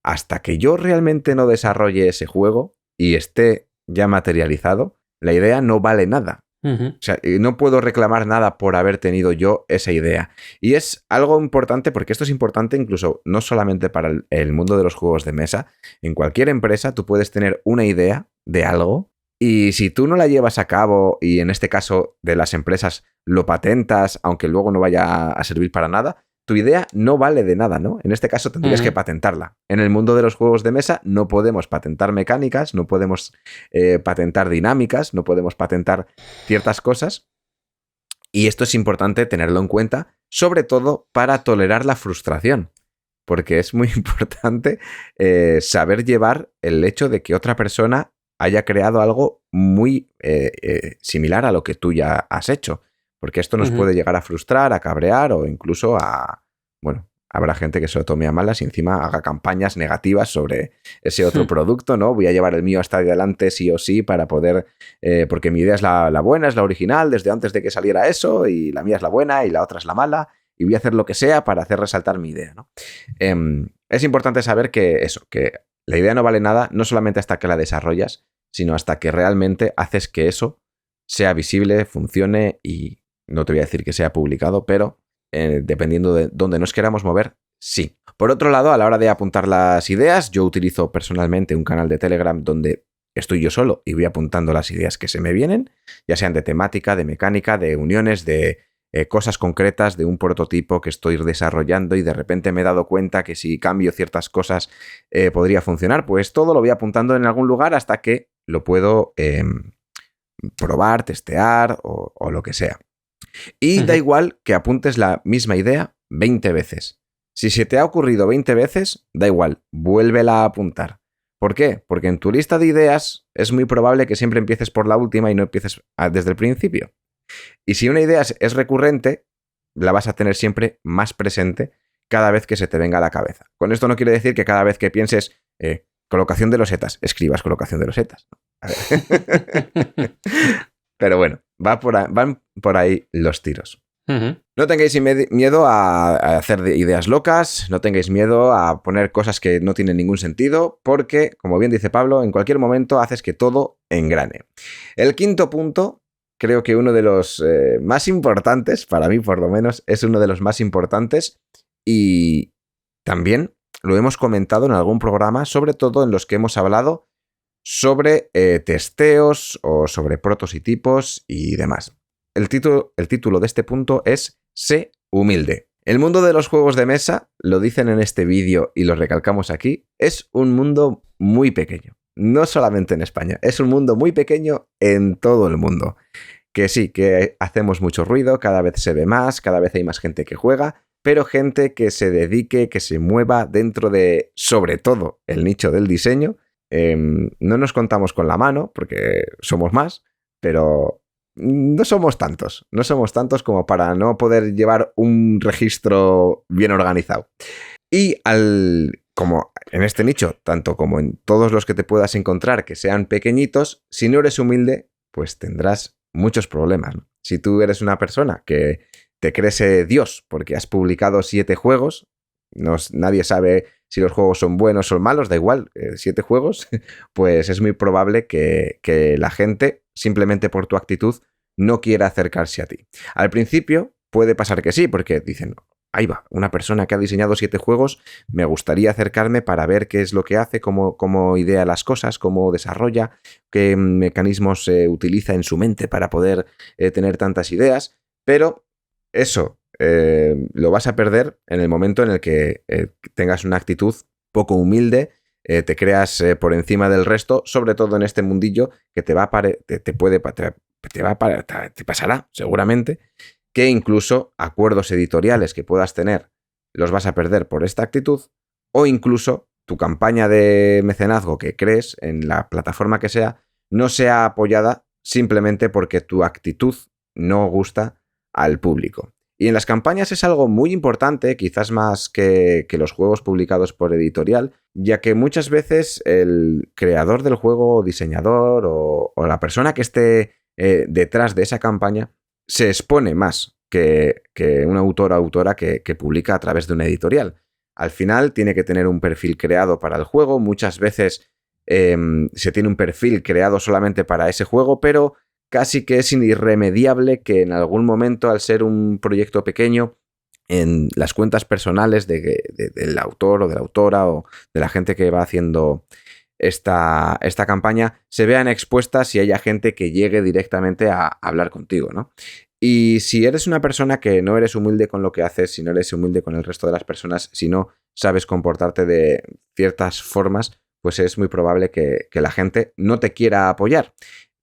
hasta que yo realmente no desarrolle ese juego y esté ya materializado, la idea no vale nada. O sea, no puedo reclamar nada por haber tenido yo esa idea. Y es algo importante, porque esto es importante incluso no solamente para el mundo de los juegos de mesa. En cualquier empresa tú puedes tener una idea de algo y si tú no la llevas a cabo, y en este caso de las empresas lo patentas, aunque luego no vaya a servir para nada, tu idea no vale de nada, ¿no? En este caso tendrías que patentarla. En el mundo de los juegos de mesa no podemos patentar mecánicas, no podemos patentar dinámicas, no podemos patentar ciertas cosas. Y esto es importante tenerlo en cuenta, sobre todo para tolerar la frustración. porque es muy importante saber llevar el hecho de que otra persona haya creado algo muy similar a lo que tú ya has hecho. Porque esto nos puede llegar a frustrar, a cabrear o incluso a... Bueno, habrá gente que se lo tome a malas y encima haga campañas negativas sobre ese otro producto, ¿no? Voy a llevar el mío hasta adelante sí o sí para poder... porque mi idea es la buena, es la original, desde antes de que saliera eso, y la mía es la buena y la otra es la mala, y voy a hacer lo que sea para hacer resaltar mi idea, ¿no? Es importante saber que eso, que la idea no vale nada, no solamente hasta que la desarrollas, sino hasta que realmente haces que eso sea visible, funcione y no te voy a decir que sea publicado, pero dependiendo de dónde nos queramos mover, sí. Por otro lado, a la hora de apuntar las ideas, yo utilizo personalmente un canal de Telegram donde estoy yo solo y voy apuntando las ideas que se me vienen, ya sean de temática, de mecánica, de uniones, de cosas concretas, de un prototipo que estoy desarrollando y de repente me he dado cuenta que si cambio ciertas cosas podría funcionar, pues todo lo voy apuntando en algún lugar hasta que lo puedo probar, testear o lo que sea. Y da igual que apuntes la misma idea 20 veces. Si se te ha ocurrido 20 veces, da igual, vuélvela a apuntar. ¿Por qué? Porque en tu lista de ideas es muy probable que siempre empieces por la última y no empieces desde el principio. Y si una idea es recurrente, la vas a tener siempre más presente cada vez que se te venga a la cabeza. Con esto no quiere decir que cada vez que pienses colocación de losetas, escribas colocación de losetas. A ver. Pero bueno, van por ahí los tiros. No tengáis miedo a hacer ideas locas, no tengáis miedo a poner cosas que no tienen ningún sentido, porque, como bien dice Pablo, en cualquier momento haces que todo engrane. El quinto punto, creo que uno de los más importantes, para mí por lo menos, es uno de los más importantes y también lo hemos comentado en algún programa, sobre todo en los que hemos hablado sobre testeos o sobre prototipos y demás. El título de este punto es Sé humilde. El mundo de los juegos de mesa, lo dicen en este vídeo y lo recalcamos aquí, es un mundo muy pequeño. No solamente en España, es un mundo muy pequeño en todo el mundo. Que sí, que hacemos mucho ruido, cada vez se ve más, cada vez hay más gente que juega, pero gente que se dedique, que se mueva dentro de, sobre todo, el nicho del diseño. No nos contamos con la mano, porque somos más, pero no somos tantos como para no poder llevar un registro bien organizado. Y como en este nicho, tanto como en todos los que te puedas encontrar que sean pequeñitos, si no eres humilde, pues tendrás muchos problemas, ¿no? Si tú eres una persona que te crees Dios porque has publicado 7 juegos, nadie sabe si los juegos son buenos o malos, da igual, 7 juegos, pues es muy probable que la gente, simplemente por tu actitud, no quiera acercarse a ti. Al principio puede pasar que sí, porque dicen, ahí va, una persona que ha diseñado 7 juegos, me gustaría acercarme para ver qué es lo que hace, cómo idea las cosas, cómo desarrolla, qué mecanismos utiliza en su mente para poder tener tantas ideas, pero eso lo vas a perder en el momento en el que tengas una actitud poco humilde, te creas por encima del resto, sobre todo en este mundillo que te pasará seguramente, que incluso acuerdos editoriales que puedas tener los vas a perder por esta actitud, o incluso tu campaña de mecenazgo que crees en la plataforma que sea no sea apoyada simplemente porque tu actitud no gusta al público. Y en las campañas es algo muy importante, quizás más que los juegos publicados por editorial, ya que muchas veces el creador del juego, o diseñador o la persona que esté detrás de esa campaña se expone más que un autor o autora que publica a través de una editorial. Al final tiene que tener un perfil creado para el juego, muchas veces se tiene un perfil creado solamente para ese juego, pero casi que es irremediable que en algún momento, al ser un proyecto pequeño, en las cuentas personales del autor o de la autora o de la gente que va haciendo esta campaña, se vean expuestas y haya gente que llegue directamente a hablar contigo, ¿no? Y si eres una persona que no eres humilde con lo que haces, si no eres humilde con el resto de las personas, si no sabes comportarte de ciertas formas, pues es muy probable que la gente no te quiera apoyar,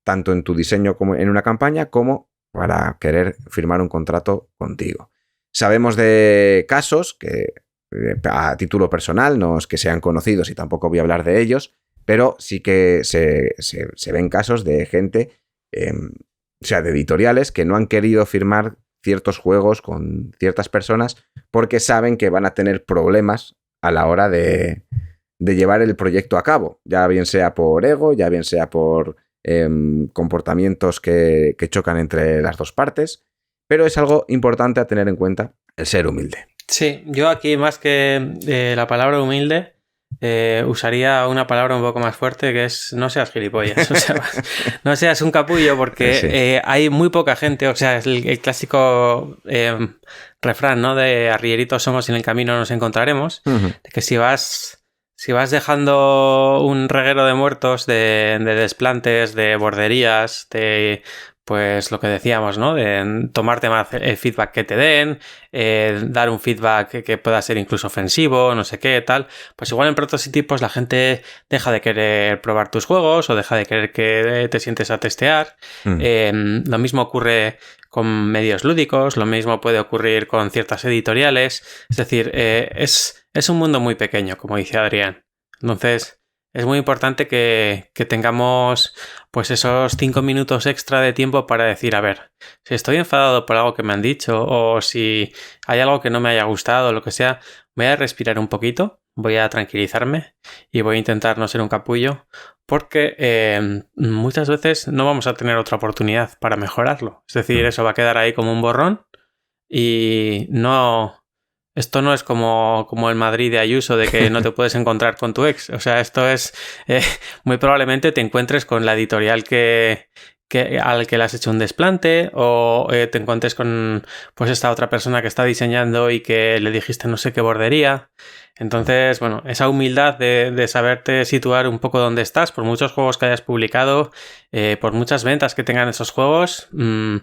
tanto en tu diseño como en una campaña, como para querer firmar un contrato contigo. Sabemos de casos que a título personal, no es que sean conocidos y tampoco voy a hablar de ellos, pero sí que se ven casos de gente, o sea, de editoriales que no han querido firmar ciertos juegos con ciertas personas porque saben que van a tener problemas a la hora de llevar el proyecto a cabo, ya bien sea por ego, ya bien sea por comportamientos que chocan entre las dos partes, pero es algo importante a tener en cuenta el ser humilde. Sí, yo aquí más que la palabra humilde usaría una palabra un poco más fuerte, que es no seas gilipollas, o sea, no seas un capullo, porque sí. Hay muy poca gente, o sea, es el clásico refrán, ¿no? De arrieritos somos y en el camino nos encontraremos, de que si vas dejando un reguero de muertos, de desplantes, de borderías, de pues lo que decíamos, ¿no? De tomarte más el feedback que te den, dar un feedback que pueda ser incluso ofensivo, no sé qué, tal. Pues igual en prototipos la gente deja de querer probar tus juegos o deja de querer que te sientes a testear. Lo mismo ocurre con medios lúdicos, lo mismo puede ocurrir con ciertas editoriales. Es decir, es un mundo muy pequeño, como dice Adrián. Entonces, es muy importante que tengamos pues esos 5 minutos extra de tiempo para decir, a ver, si estoy enfadado por algo que me han dicho o si hay algo que no me haya gustado o lo que sea, voy a respirar un poquito, voy a tranquilizarme y voy a intentar no ser un capullo, porque muchas veces no vamos a tener otra oportunidad para mejorarlo. Es decir, eso va a quedar ahí como un borrón y no... Esto no es como el Madrid de Ayuso, de que no te puedes encontrar con tu ex. O sea, esto es... muy probablemente te encuentres con la editorial al que le has hecho un desplante, o te encuentres con pues esta otra persona que está diseñando y que le dijiste no sé qué bordería. Entonces, bueno, esa humildad de saberte situar un poco donde estás, por muchos juegos que hayas publicado, por muchas ventas que tengan esos juegos, no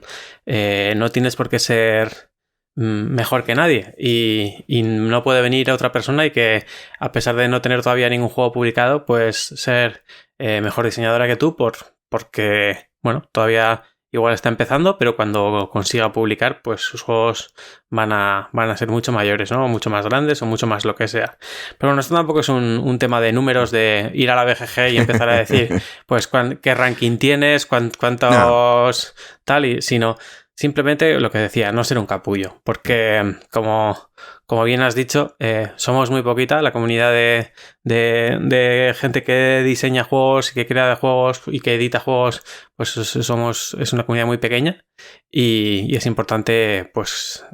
tienes por qué ser... mejor que nadie y no puede venir otra persona y que a pesar de no tener todavía ningún juego publicado pues ser mejor diseñadora que tú porque bueno, todavía igual está empezando, pero cuando consiga publicar pues sus juegos van a ser mucho mayores, ¿no? O mucho más grandes o mucho más lo que sea. Pero bueno, esto tampoco es un tema de números, de ir a la BGG y empezar a decir pues qué ranking tienes, cuántos no. Tal, sino simplemente lo que decía, no ser un capullo, porque como bien has dicho, somos muy poquita, la comunidad de gente que diseña juegos y que crea juegos y que edita juegos, pues es una comunidad muy pequeña y es importante pues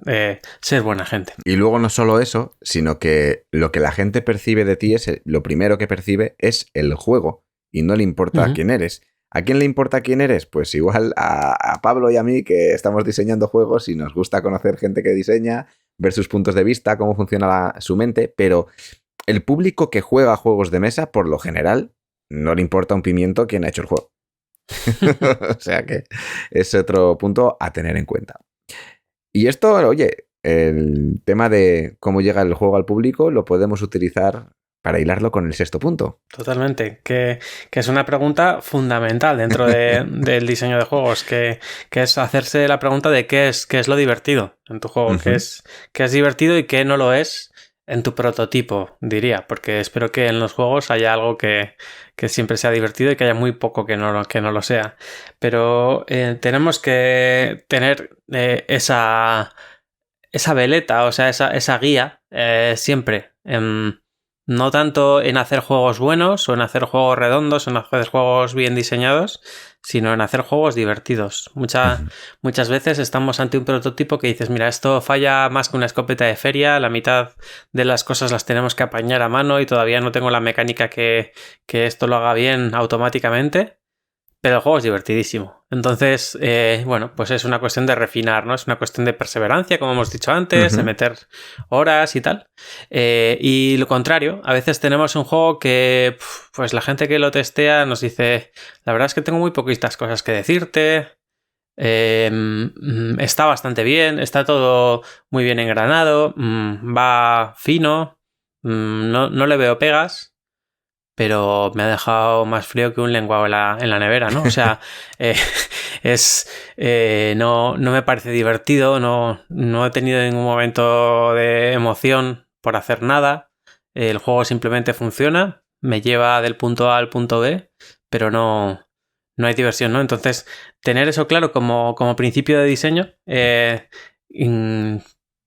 ser buena gente. Y luego no solo eso, sino que lo que la gente percibe de ti lo primero que percibe es el juego y no le importa quién eres. ¿A quién le importa quién eres? Pues igual a Pablo y a mí, que estamos diseñando juegos y nos gusta conocer gente que diseña, ver sus puntos de vista, cómo funciona su mente, pero el público que juega juegos de mesa, por lo general, no le importa un pimiento quién ha hecho el juego. O sea que es otro punto a tener en cuenta. Y esto, oye, el tema de cómo llega el juego al público lo podemos utilizar para hilarlo con el sexto punto. Totalmente, que es una pregunta fundamental dentro del diseño de juegos, que es hacerse la pregunta de qué es lo divertido en tu juego, qué es divertido y qué no lo es en tu prototipo, diría, porque espero que en los juegos haya algo que siempre sea divertido y que haya muy poco que no lo sea. Pero tenemos que tener esa veleta, o sea, esa guía siempre. No tanto en hacer juegos buenos o en hacer juegos redondos o en hacer juegos bien diseñados, sino en hacer juegos divertidos. Muchas veces estamos ante un prototipo que dices, mira, esto falla más que una escopeta de feria, la mitad de las cosas las tenemos que apañar a mano y todavía no tengo la mecánica que esto lo haga bien automáticamente. Pero el juego es divertidísimo. Entonces, bueno, pues es una cuestión de refinar, ¿no? Es una cuestión de perseverancia, como hemos dicho antes, de meter horas y tal. Y lo contrario, a veces tenemos un juego que, pues la gente que lo testea nos dice, la verdad es que tengo muy poquitas cosas que decirte, está bastante bien, está todo muy bien engranado, va fino, no le veo pegas. Pero me ha dejado más frío que un lenguado en la nevera, ¿no? O sea, no me parece divertido, no he tenido ningún momento de emoción por hacer nada. El juego simplemente funciona, me lleva del punto A al punto B, pero no hay diversión, ¿no? Entonces, tener eso claro como principio de diseño,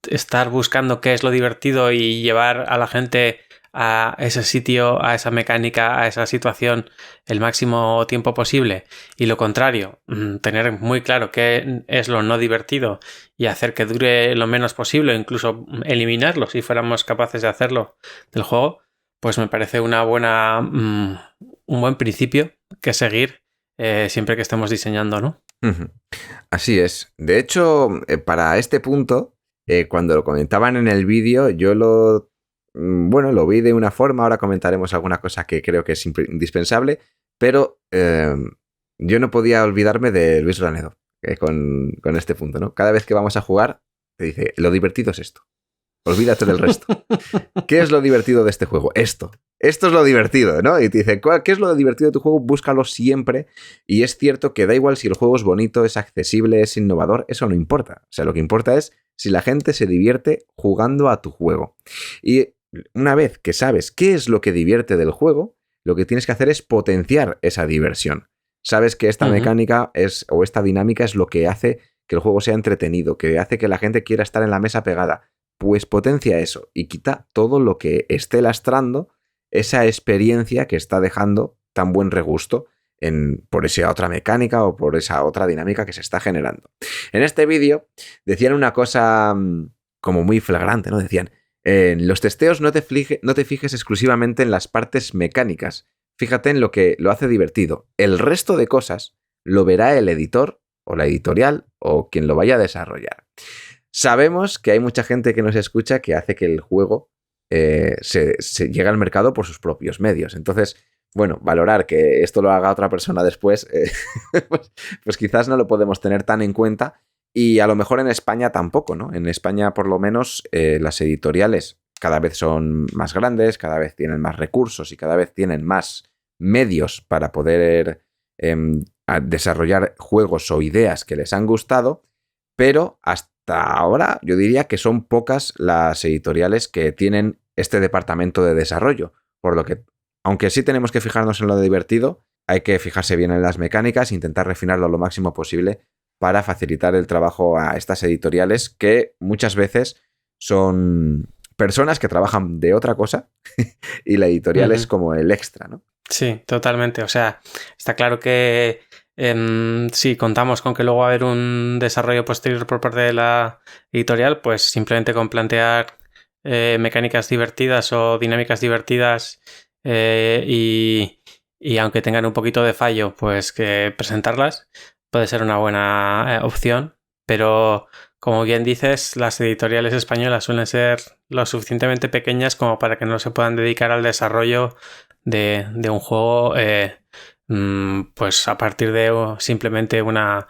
estar buscando qué es lo divertido y llevar a la gente a ese sitio, a esa mecánica, a esa situación el máximo tiempo posible, y lo contrario, tener muy claro qué es lo no divertido y hacer que dure lo menos posible, incluso eliminarlo si fuéramos capaces de hacerlo del juego, pues me parece un buen principio que seguir siempre que estemos diseñando, ¿no? Así es. De hecho, para este punto, cuando lo comentaban en el vídeo, yo lo vi de una forma. Ahora comentaremos alguna cosa que creo que es indispensable, pero yo no podía olvidarme de Luis Ranedo con este punto, ¿no? Cada vez que vamos a jugar, te dice, lo divertido es esto. Olvídate del resto. ¿Qué es lo divertido de este juego? Esto es lo divertido, ¿no? Y te dice, ¿qué es lo divertido de tu juego? Búscalo siempre. Y es cierto que da igual si el juego es bonito, es accesible, es innovador, eso no importa. O sea, lo que importa es si la gente se divierte jugando a tu juego. Y una vez que sabes qué es lo que divierte del juego, lo que tienes que hacer es potenciar esa diversión. Sabes que esta mecánica o esta dinámica es lo que hace que el juego sea entretenido, que hace que la gente quiera estar en la mesa pegada. Pues potencia eso y quita todo lo que esté lastrando esa experiencia que está dejando tan buen regusto por esa otra mecánica o por esa otra dinámica que se está generando. En este vídeo decían una cosa como muy flagrante, ¿no? Decían, en los testeos no te fijes exclusivamente en las partes mecánicas, fíjate en lo que lo hace divertido. El resto de cosas lo verá el editor o la editorial o quien lo vaya a desarrollar. Sabemos que hay mucha gente que nos escucha que hace que el juego se llegue al mercado por sus propios medios. Entonces, bueno, valorar que esto lo haga otra persona después, pues quizás no lo podemos tener tan en cuenta, y a lo mejor en España tampoco, ¿no? En España, por lo menos, las editoriales cada vez son más grandes, cada vez tienen más recursos y cada vez tienen más medios para poder desarrollar juegos o ideas que les han gustado, pero hasta ahora yo diría que son pocas las editoriales que tienen este departamento de desarrollo, por lo que, aunque sí tenemos que fijarnos en lo divertido, hay que fijarse bien en las mecánicas e intentar refinarlo lo máximo posible para facilitar el trabajo a estas editoriales, que muchas veces son personas que trabajan de otra cosa y la editorial es como el extra, ¿no? Sí, totalmente. O sea, está claro que si contamos con que luego va a haber un desarrollo posterior por parte de la editorial, pues simplemente con plantear mecánicas divertidas o dinámicas divertidas y aunque tengan un poquito de fallo, pues que presentarlas puede ser una buena opción, pero como bien dices, las editoriales españolas suelen ser lo suficientemente pequeñas como para que no se puedan dedicar al desarrollo de un juego pues a partir de simplemente una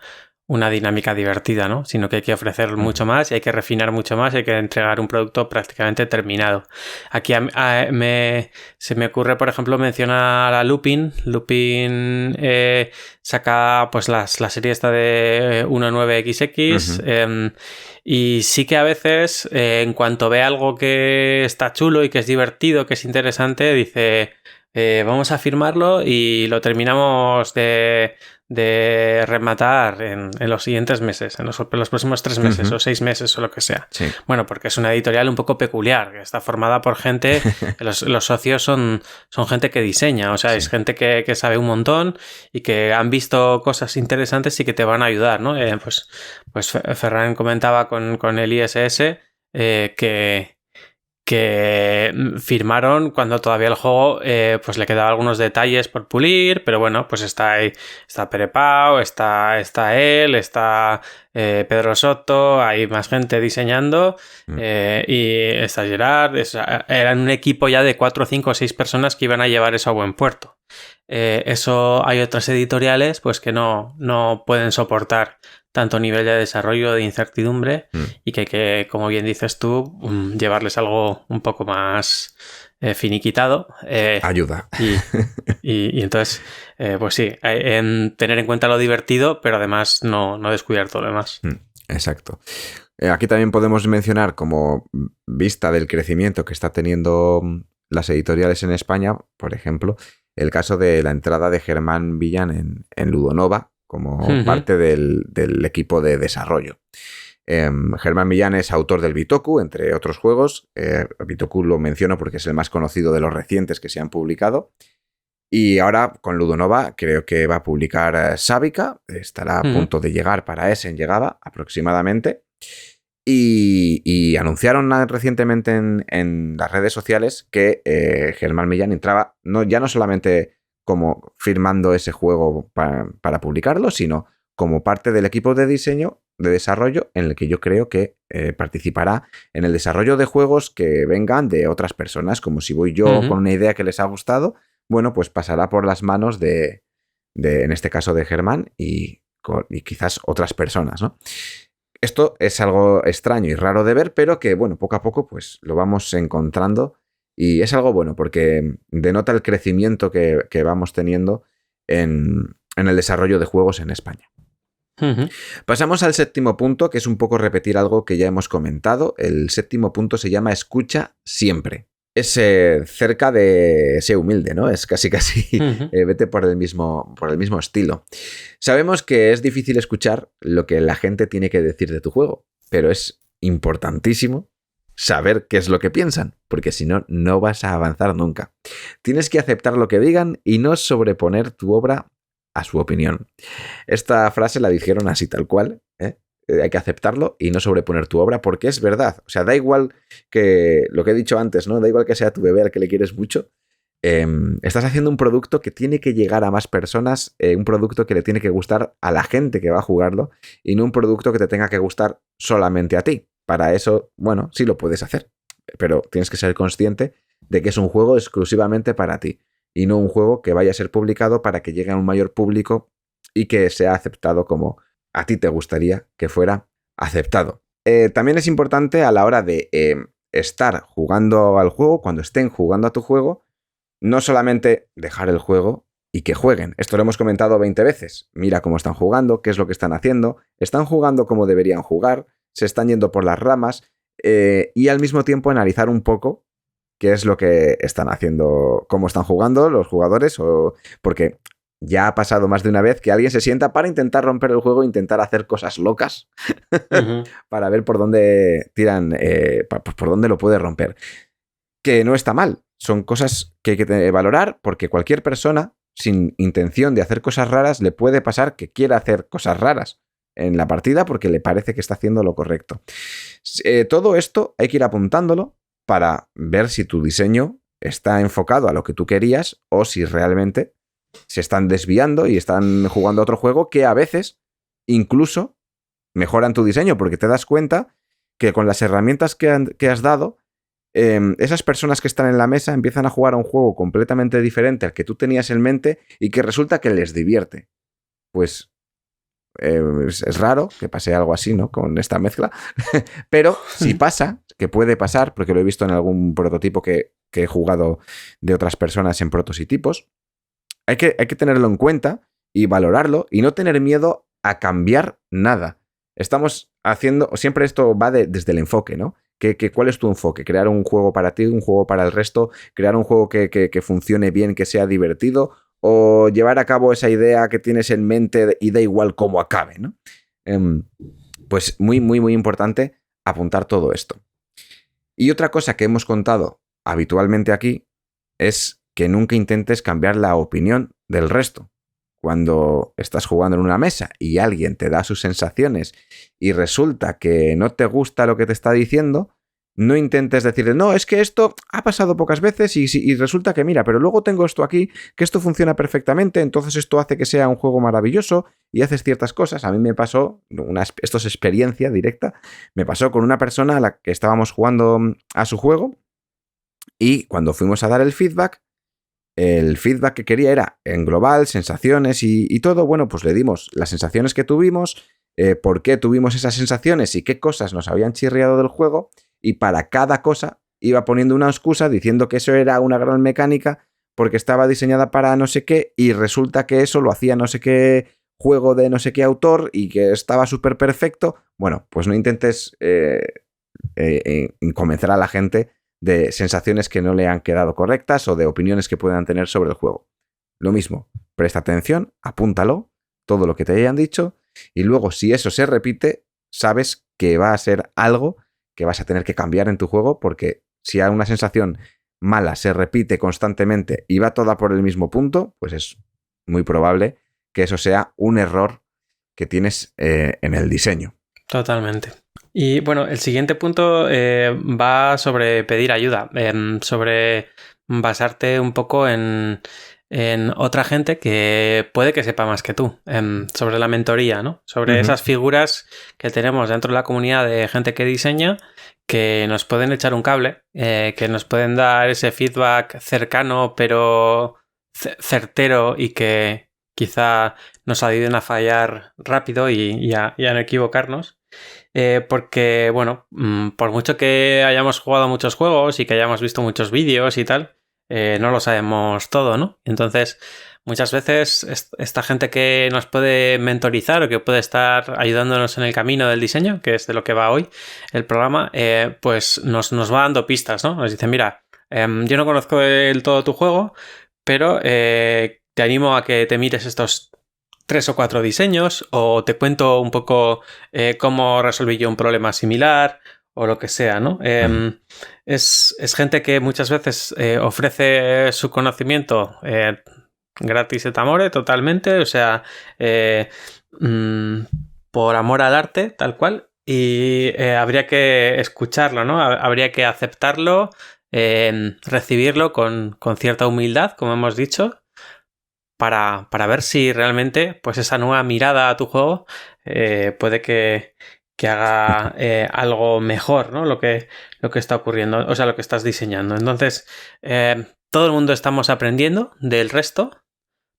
dinámica divertida, ¿no? Sino que hay que ofrecer mucho más y hay que refinar mucho más y hay que entregar un producto prácticamente terminado. Aquí se me ocurre, por ejemplo, mencionar a Lupin. Lupin saca pues la serie esta de 19XX y sí que a veces en cuanto ve algo que está chulo y que es divertido, que es interesante, dice vamos a firmarlo y lo terminamos de rematar en los siguientes meses, en los próximos 3 meses o 6 meses o lo que sea. Sí. Bueno, porque es una editorial un poco peculiar, que está formada por gente, los socios son gente que diseña, o sea, sí. Es gente que sabe un montón y que han visto cosas interesantes y que te van a ayudar, ¿no? Pues Ferran comentaba con el ISS que firmaron cuando todavía el juego pues le quedaban algunos detalles por pulir, pero bueno, pues está ahí, está Pere Pau, está él, está Pedro Soto, hay más gente diseñando y está Gerard, eran un equipo ya de 4, 5 o 6 personas que iban a llevar eso a buen puerto. Eso hay otras editoriales pues que no pueden soportar tanto nivel de desarrollo, de incertidumbre y que hay que, como bien dices tú, llevarles algo un poco más finiquitado. Ayuda. Y entonces, pues sí, tener en cuenta lo divertido, pero además no descuidar todo lo demás. Exacto. Aquí también podemos mencionar, como vista del crecimiento que está teniendo las editoriales en España, por ejemplo, el caso de la entrada de Germán Villán en Ludonova como parte del equipo de desarrollo. Germán Villán es autor del Bitoku, entre otros juegos. Bitoku lo menciono porque es el más conocido de los recientes que se han publicado. Y ahora con Ludonova creo que va a publicar Sábica, estará a punto de llegar para Essen, llegaba aproximadamente. Y anunciaron recientemente en las redes sociales que Germán Millán entraba ya no solamente como firmando ese juego para publicarlo, sino como parte del equipo de diseño, de desarrollo, en el que yo creo que participará en el desarrollo de juegos que vengan de otras personas, como si voy yo con una idea que les ha gustado, bueno, pues pasará por las manos de en este caso de Germán y quizás otras personas, ¿no? Esto es algo extraño y raro de ver, pero que, bueno, poco a poco pues lo vamos encontrando y es algo bueno porque denota el crecimiento que vamos teniendo en el desarrollo de juegos en España. Pasamos al séptimo punto, que es un poco repetir algo que ya hemos comentado. El séptimo punto se llama escucha siempre. Es cerca de ser humilde, ¿no? Es casi vete por el mismo estilo. Sabemos que es difícil escuchar lo que la gente tiene que decir de tu juego, pero es importantísimo saber qué es lo que piensan, porque si no, no vas a avanzar nunca. Tienes que aceptar lo que digan y no sobreponer tu obra a su opinión. Esta frase la dijeron así tal cual, ¿eh? Hay que aceptarlo y no sobreponer tu obra porque es verdad. O sea, da igual que lo que he dicho antes, ¿no? Da igual que sea tu bebé al que le quieres mucho. Estás haciendo un producto que tiene que llegar a más personas, un producto que le tiene que gustar a la gente que va a jugarlo y no un producto que te tenga que gustar solamente a ti. Para eso, bueno, sí lo puedes hacer, pero tienes que ser consciente de que es un juego exclusivamente para ti y no un juego que vaya a ser publicado para que llegue a un mayor público y que sea aceptado como a ti te gustaría que fuera aceptado. También es importante a la hora de estar jugando al juego, cuando estén jugando a tu juego, no solamente dejar el juego y que jueguen. Esto lo hemos comentado 20 veces. Mira cómo están jugando, qué es lo que están haciendo. Están jugando como deberían jugar, se están yendo por las ramas y al mismo tiempo analizar un poco qué es lo que están haciendo, cómo están jugando los jugadores, porque ya ha pasado más de una vez que alguien se sienta para intentar romper el juego, intentar hacer cosas locas para ver por dónde tiran, por dónde lo puede romper. Que no está mal, son cosas que hay que valorar porque cualquier persona sin intención de hacer cosas raras le puede pasar que quiera hacer cosas raras en la partida porque le parece que está haciendo lo correcto. Todo esto hay que ir apuntándolo para ver si tu diseño está enfocado a lo que tú querías o si realmente se están desviando y están jugando a otro juego que a veces incluso mejoran tu diseño porque te das cuenta que con las herramientas que has dado, esas personas que están en la mesa empiezan a jugar a un juego completamente diferente al que tú tenías en mente y que resulta que les divierte. Pues es raro que pase algo así, ¿no? Con esta mezcla. Pero si pasa, que puede pasar, porque lo he visto en algún prototipo que he jugado de otras personas en prototipos, hay que tenerlo en cuenta y valorarlo y no tener miedo a cambiar nada. Estamos haciendo, siempre esto va desde el enfoque, ¿no? ¿Cuál es tu enfoque? ¿Crear un juego para ti, un juego para el resto? ¿Crear un juego que funcione bien, que sea divertido? ¿O llevar a cabo esa idea que tienes en mente y da igual cómo acabe, ¿no? Pues muy, muy, muy importante apuntar todo esto. Y otra cosa que hemos contado habitualmente aquí es que nunca intentes cambiar la opinión del resto. Cuando estás jugando en una mesa y alguien te da sus sensaciones y resulta que no te gusta lo que te está diciendo, no intentes decirle, no, es que esto ha pasado pocas veces y resulta que mira, pero luego tengo esto aquí, que esto funciona perfectamente, entonces esto hace que sea un juego maravilloso y haces ciertas cosas. A mí me pasó, esto es experiencia directa, me pasó con una persona a la que estábamos jugando a su juego y cuando fuimos a dar el feedback que quería era en global, sensaciones y todo. Bueno, pues le dimos las sensaciones que tuvimos, por qué tuvimos esas sensaciones y qué cosas nos habían chirriado del juego, y para cada cosa iba poniendo una excusa diciendo que eso era una gran mecánica porque estaba diseñada para no sé qué y resulta que eso lo hacía no sé qué juego de no sé qué autor y que estaba súper perfecto, bueno, pues no intentes convencer a la gente de sensaciones que no le han quedado correctas o de opiniones que puedan tener sobre el juego. Lo mismo, presta atención, apúntalo, todo lo que te hayan dicho, y luego si eso se repite, sabes que va a ser algo que vas a tener que cambiar en tu juego, porque si hay una sensación mala se repite constantemente y va toda por el mismo punto, pues es muy probable que eso sea un error que tienes en el diseño. Totalmente. Y bueno, el siguiente punto va sobre pedir ayuda, sobre basarte un poco en otra gente que puede que sepa más que tú, sobre la mentoría, ¿no? Sobre esas figuras que tenemos dentro de la comunidad de gente que diseña, que nos pueden echar un cable, que nos pueden dar ese feedback cercano pero certero y que quizá nos ayuden a fallar rápido y a no equivocarnos. Porque, bueno, por mucho que hayamos jugado muchos juegos y que hayamos visto muchos vídeos y tal, no lo sabemos todo, ¿no? Entonces, muchas veces esta gente que nos puede mentorizar o que puede estar ayudándonos en el camino del diseño, que es de lo que va hoy el programa, pues nos va dando pistas, ¿no? Nos dice, mira, yo no conozco del todo tu juego, pero te animo a que te mires estos 3 o 4 diseños, o te cuento un poco cómo resolví yo un problema similar, o lo que sea, ¿no? Es gente que muchas veces ofrece su conocimiento gratis et amore, totalmente, o sea, por amor al arte, tal cual, y habría que escucharlo, ¿no? Habría que aceptarlo, recibirlo con cierta humildad, como hemos dicho, para ver si realmente pues esa nueva mirada a tu juego puede que haga algo mejor, ¿no? Lo que está ocurriendo, o sea, lo que estás diseñando. Entonces, todo el mundo estamos aprendiendo del resto.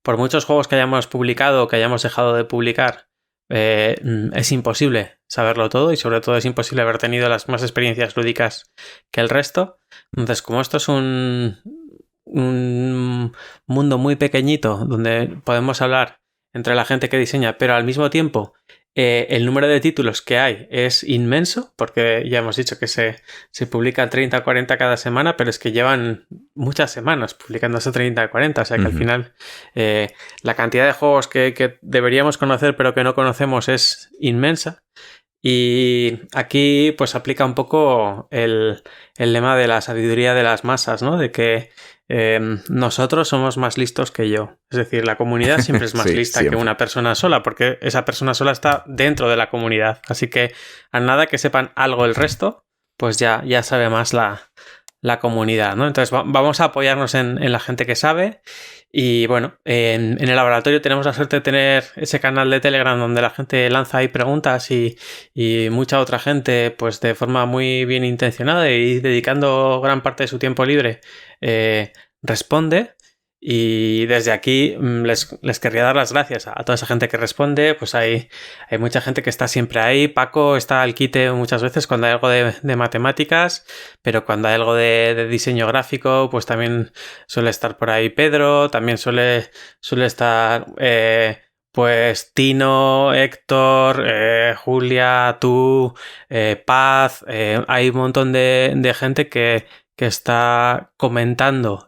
Por muchos juegos que hayamos publicado o que hayamos dejado de publicar, es imposible saberlo todo, y sobre todo es imposible haber tenido las mismas experiencias lúdicas que el resto. Entonces, como esto es un mundo muy pequeñito donde podemos hablar entre la gente que diseña, pero al mismo tiempo el número de títulos que hay es inmenso, porque ya hemos dicho que se publican 30 o 40 cada semana, pero es que llevan muchas semanas publicándose 30 o 40, o sea que al final la cantidad de juegos que deberíamos conocer pero que no conocemos es inmensa. Y aquí pues aplica un poco el lema de la sabiduría de las masas, ¿no? De que nosotros somos más listos que yo. Es decir, la comunidad siempre es más lista siempre que una persona sola, porque esa persona sola está dentro de la comunidad. Así que a nada que sepan algo el resto, pues ya sabe más la comunidad, ¿no? Entonces vamos a apoyarnos en la gente que sabe. Y bueno, en el laboratorio tenemos la suerte de tener ese canal de Telegram donde la gente lanza ahí preguntas y mucha otra gente, pues de forma muy bien intencionada y dedicando gran parte de su tiempo libre, responde. Y desde aquí les querría dar las gracias a toda esa gente que responde. Pues hay mucha gente que está siempre ahí. Paco está al quite muchas veces cuando hay algo de matemáticas, pero cuando hay algo de diseño gráfico, pues también suele estar por ahí Pedro, también suele estar pues Tino, Héctor, Julia, tú, Paz. Hay un montón de gente que está comentando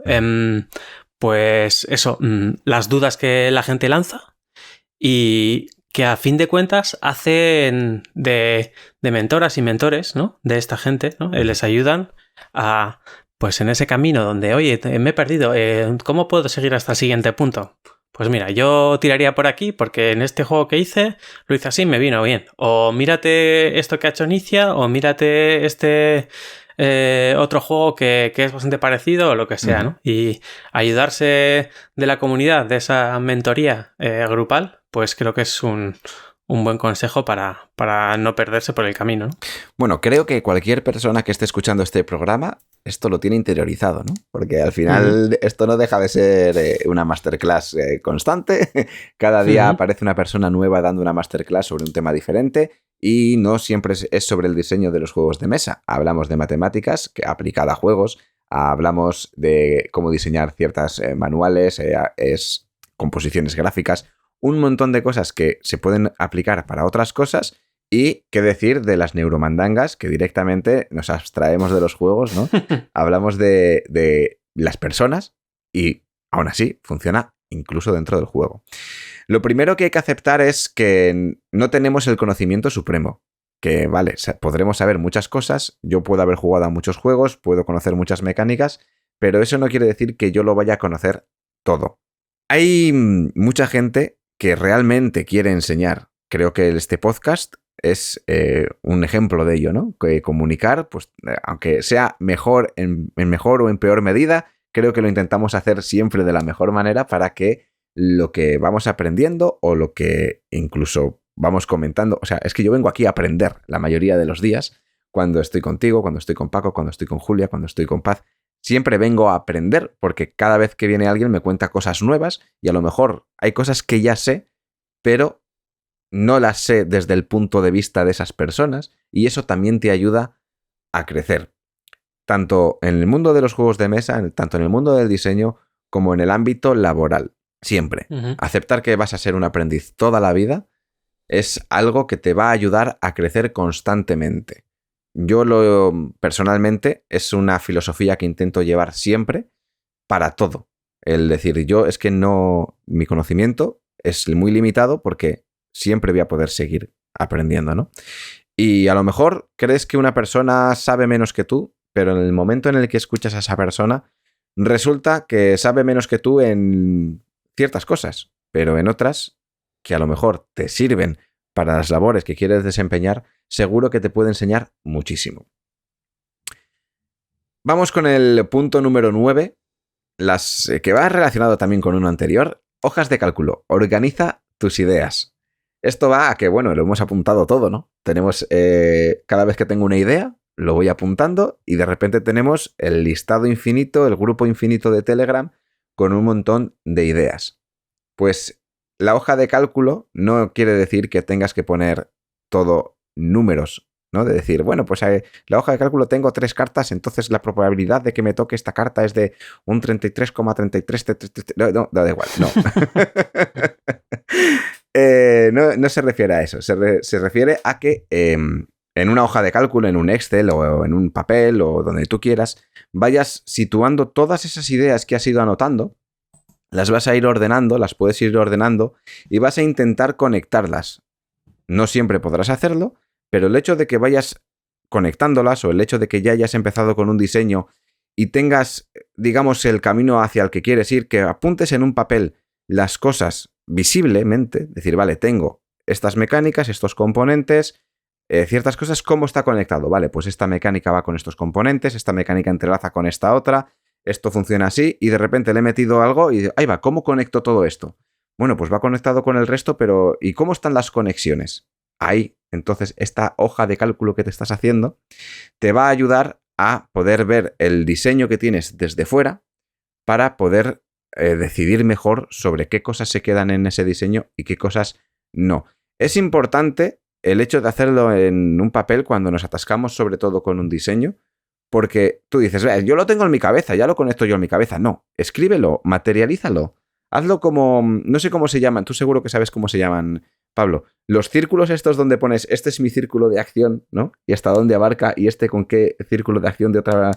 pues eso, las dudas que la gente lanza y que a fin de cuentas hacen de mentoras y mentores, ¿no? De esta gente, ¿no? Les ayudan a, pues en ese camino donde, oye, me he perdido, ¿cómo puedo seguir hasta el siguiente punto? Pues mira, yo tiraría por aquí porque en este juego que hice, lo hice así y me vino bien. O mírate esto que ha hecho Nicia, o mírate este otro juego que es bastante parecido o lo que sea, ¿no? Y ayudarse de la comunidad, de esa mentoría grupal, pues creo que es un buen consejo para no perderse por el camino, ¿no? Bueno, creo que cualquier persona que esté escuchando este programa esto lo tiene interiorizado, ¿no? Porque al final esto no deja de ser una masterclass constante. Cada día aparece una persona nueva dando una masterclass sobre un tema diferente y no siempre es sobre el diseño de los juegos de mesa. Hablamos de matemáticas aplicada a juegos, hablamos de cómo diseñar ciertas manuales, composiciones gráficas un montón de cosas que se pueden aplicar para otras cosas. Y qué decir de las neuromandangas, que directamente nos abstraemos de los juegos, ¿no? Hablamos de las personas y aún así funciona incluso dentro del juego. Lo primero que hay que aceptar es que no tenemos el conocimiento supremo. Que vale, podremos saber muchas cosas, yo puedo haber jugado a muchos juegos, puedo conocer muchas mecánicas, pero eso no quiere decir que yo lo vaya a conocer todo. Hay mucha gente que realmente quiere enseñar. Creo que este podcast es un ejemplo de ello, ¿no? Que comunicar, pues aunque sea mejor en mejor o en peor medida, creo que lo intentamos hacer siempre de la mejor manera para que lo que vamos aprendiendo o lo que incluso vamos comentando, o sea, es que yo vengo aquí a aprender la mayoría de los días, cuando estoy contigo, cuando estoy con Paco, cuando estoy con Julia, cuando estoy con Paz, siempre vengo a aprender porque cada vez que viene alguien me cuenta cosas nuevas y a lo mejor hay cosas que ya sé, pero no las sé desde el punto de vista de esas personas y eso también te ayuda a crecer. Tanto en el mundo de los juegos de mesa, tanto en el mundo del diseño, como en el ámbito laboral. Siempre. Aceptar que vas a ser un aprendiz toda la vida es algo que te va a ayudar a crecer constantemente. Yo personalmente es una filosofía que intento llevar siempre para todo. El decir, yo es que no, mi conocimiento es muy limitado porque siempre voy a poder seguir aprendiendo, ¿no? Y a lo mejor crees que una persona sabe menos que tú, pero en el momento en el que escuchas a esa persona, resulta que sabe menos que tú en ciertas cosas, pero en otras que a lo mejor te sirven para las labores que quieres desempeñar, seguro que te puede enseñar muchísimo. Vamos con el punto número 9, que va relacionado también con uno anterior. Hojas de cálculo. Organiza tus ideas. Esto va a que, bueno, lo hemos apuntado todo, ¿no? Tenemos, cada vez que tengo una idea, lo voy apuntando y de repente tenemos el listado infinito, el grupo infinito de Telegram con un montón de ideas. Pues la hoja de cálculo no quiere decir que tengas que poner todo números, ¿no? De decir, bueno, pues la hoja de cálculo tengo 3 cartas, entonces la probabilidad de que me toque esta carta es de un 33,33... No, da igual, no. No se refiere a eso, se refiere a que en una hoja de cálculo, en un Excel o en un papel o donde tú quieras, vayas situando todas esas ideas que has ido anotando, las vas a ir ordenando, las puedes ir ordenando y vas a intentar conectarlas. No siempre podrás hacerlo, pero el hecho de que vayas conectándolas o el hecho de que ya hayas empezado con un diseño y tengas, digamos, el camino hacia el que quieres ir, que apuntes en un papel las cosas visiblemente, decir, vale, tengo estas mecánicas, estos componentes, ciertas cosas, ¿cómo está conectado? Vale, pues esta mecánica va con estos componentes, esta mecánica entrelaza con esta otra, esto funciona así y de repente le he metido algo y ahí va, ¿cómo conecto todo esto? Bueno, pues va conectado con el resto, pero ¿y cómo están las conexiones? Ahí, entonces, esta hoja de cálculo que te estás haciendo te va a ayudar a poder ver el diseño que tienes desde fuera para poder decidir mejor sobre qué cosas se quedan en ese diseño y qué cosas no. Es importante el hecho de hacerlo en un papel cuando nos atascamos sobre todo con un diseño, porque tú dices, yo lo tengo en mi cabeza, ya lo conecto yo en mi cabeza. No, escríbelo, materialízalo. Hazlo como, no sé cómo se llaman, tú seguro que sabes cómo se llaman, Pablo. Los círculos estos donde pones, este es mi círculo de acción, ¿no? Y hasta dónde abarca y este con qué círculo de acción de otra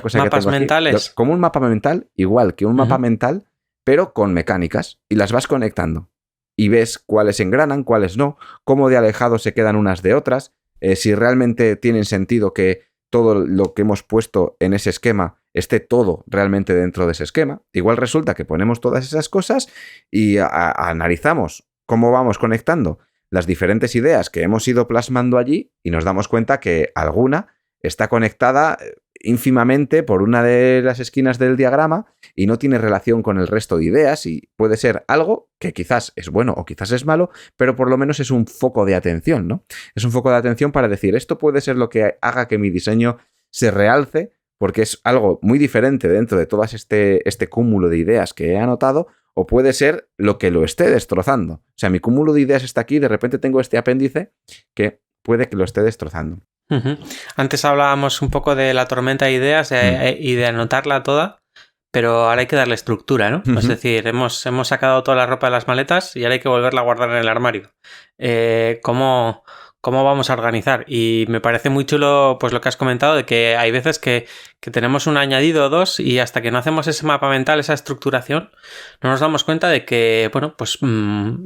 cosa que tengo aquí. Mapas mentales. Como un mapa mental, igual que un mapa mental, pero con mecánicas. Y las vas conectando. Y ves cuáles engranan, cuáles no, cómo de alejados se quedan unas de otras, si realmente tienen sentido que todo lo que hemos puesto en ese esquema esté todo realmente dentro de ese esquema. Igual resulta que ponemos todas esas cosas y analizamos cómo vamos conectando las diferentes ideas que hemos ido plasmando allí y nos damos cuenta que alguna está conectada ínfimamente por una de las esquinas del diagrama y no tiene relación con el resto de ideas y puede ser algo que quizás es bueno o quizás es malo, pero por lo menos es un foco de atención, ¿no? Es un foco de atención para decir, esto puede ser lo que haga que mi diseño se realce porque es algo muy diferente dentro de todo este cúmulo de ideas que he anotado, o puede ser lo que lo esté destrozando. O sea, mi cúmulo de ideas está aquí y de repente tengo este apéndice que puede que lo esté destrozando. Antes hablábamos un poco de la tormenta de ideas y de anotarla toda, pero ahora hay que darle estructura, ¿no? Es decir, hemos sacado toda la ropa de las maletas y ahora hay que volverla a guardar en el armario. ¿Cómo vamos a organizar? Y me parece muy chulo pues lo que has comentado de que hay veces que tenemos un añadido o dos y hasta que no hacemos ese mapa mental, esa estructuración, no nos damos cuenta de que, bueno, pues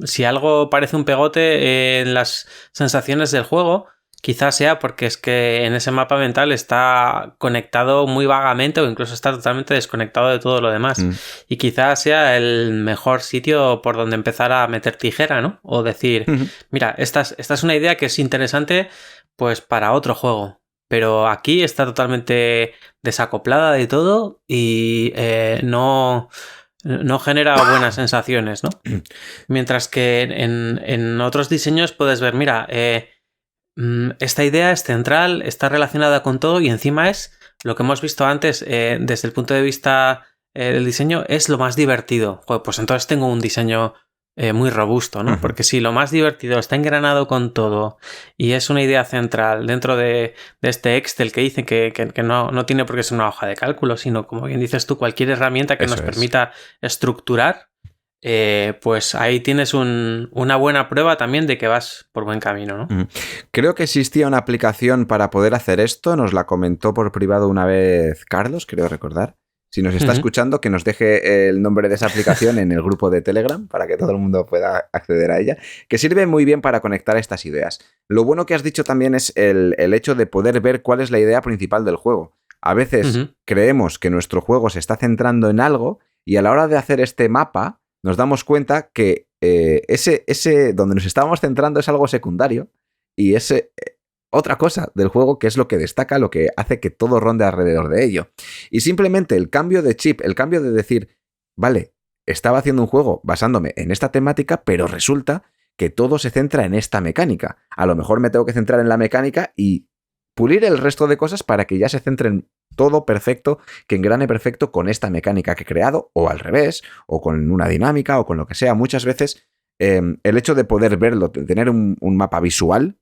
si algo parece un pegote en las sensaciones del juego, quizás sea porque es que en ese mapa mental está conectado muy vagamente o incluso está totalmente desconectado de todo lo demás. Y quizás sea el mejor sitio por donde empezar a meter tijera, ¿no? O decir, mira, esta es una idea que es interesante pues para otro juego. Pero aquí está totalmente desacoplada de todo y no genera buenas sensaciones, ¿no? Mientras que en otros diseños puedes ver, mira, esta idea es central, está relacionada con todo y encima es lo que hemos visto antes desde el punto de vista del diseño, es lo más divertido. Joder, pues entonces tengo un diseño muy robusto, ¿no? Porque si lo más divertido está engranado con todo y es una idea central dentro de este Excel que dicen que no tiene por qué ser una hoja de cálculo, sino, como bien dices tú, cualquier herramienta que nos permita estructurar, pues ahí tienes una buena prueba también de que vas por buen camino, ¿no? Creo que existía una aplicación para poder hacer esto, nos la comentó por privado una vez Carlos, creo recordar. Si nos está escuchando, que nos deje el nombre de esa aplicación en el grupo de Telegram para que todo el mundo pueda acceder a ella, que sirve muy bien para conectar estas ideas. Lo bueno que has dicho también es el hecho de poder ver cuál es la idea principal del juego. A veces creemos que nuestro juego se está centrando en algo y a la hora de hacer este mapa nos damos cuenta que ese donde nos estábamos centrando es algo secundario y ese otra cosa del juego que es lo que destaca, lo que hace que todo ronde alrededor de ello. Y simplemente el cambio de chip, el cambio de decir, vale, estaba haciendo un juego basándome en esta temática, pero resulta que todo se centra en esta mecánica. A lo mejor me tengo que centrar en la mecánica y pulir el resto de cosas para que ya se centren todo perfecto, que engrane perfecto con esta mecánica que he creado, o al revés, o con una dinámica, o con lo que sea. Muchas veces el hecho de poder verlo, de tener un mapa visual,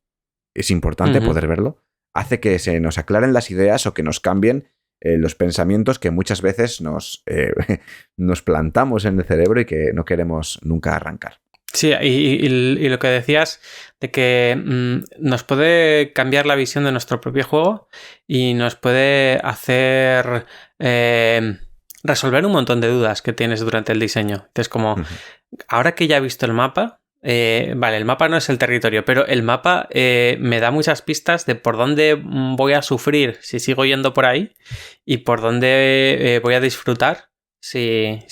es importante poder verlo, hace que se nos aclaren las ideas o que nos cambien los pensamientos que muchas veces nos plantamos en el cerebro y que no queremos nunca arrancar. Sí, y lo que decías de que nos puede cambiar la visión de nuestro propio juego y nos puede hacer resolver un montón de dudas que tienes durante el diseño. Entonces, como ahora que ya he visto el mapa, vale, el mapa no es el territorio, pero el mapa me da muchas pistas de por dónde voy a sufrir si sigo yendo por ahí y por dónde voy a disfrutar si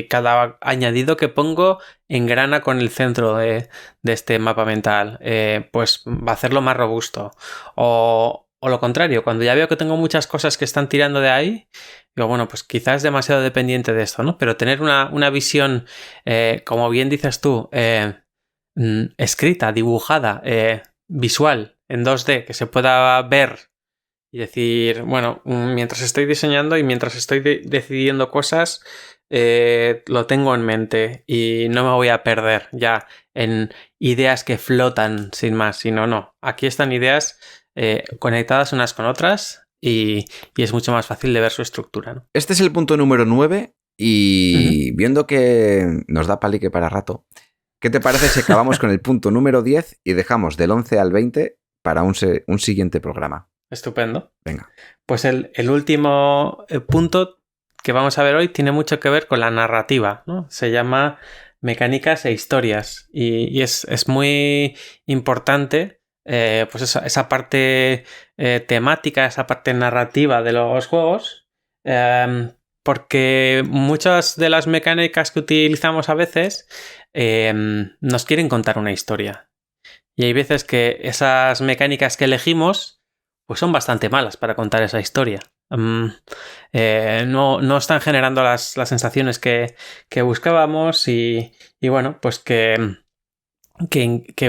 cada añadido que pongo engrana con el centro de este mapa mental, pues va a hacerlo más robusto. O lo contrario, cuando ya veo que tengo muchas cosas que están tirando de ahí, digo, bueno, pues quizás es demasiado dependiente de esto, ¿no? Pero tener una visión, como bien dices tú, escrita, dibujada, visual, en 2D, que se pueda ver y decir, bueno, mientras estoy diseñando y mientras estoy decidiendo cosas, lo tengo en mente y no me voy a perder ya en ideas que flotan sin más, sino no. Aquí están ideas conectadas unas con otras y es mucho más fácil de ver su estructura, ¿no? Este es el punto número 9 y viendo que nos da palique para rato, ¿qué te parece si acabamos con el punto número 10 y dejamos del 11 al 20 para un siguiente programa? Estupendo. Venga. Pues el último punto que vamos a ver hoy tiene mucho que ver con la narrativa, ¿no? Se llama mecánicas e historias y es muy importante pues esa parte temática, esa parte narrativa de los juegos, porque muchas de las mecánicas que utilizamos a veces nos quieren contar una historia. Y hay veces que esas mecánicas que elegimos pues son bastante malas para contar esa historia. No están generando las sensaciones que buscábamos y bueno, pues que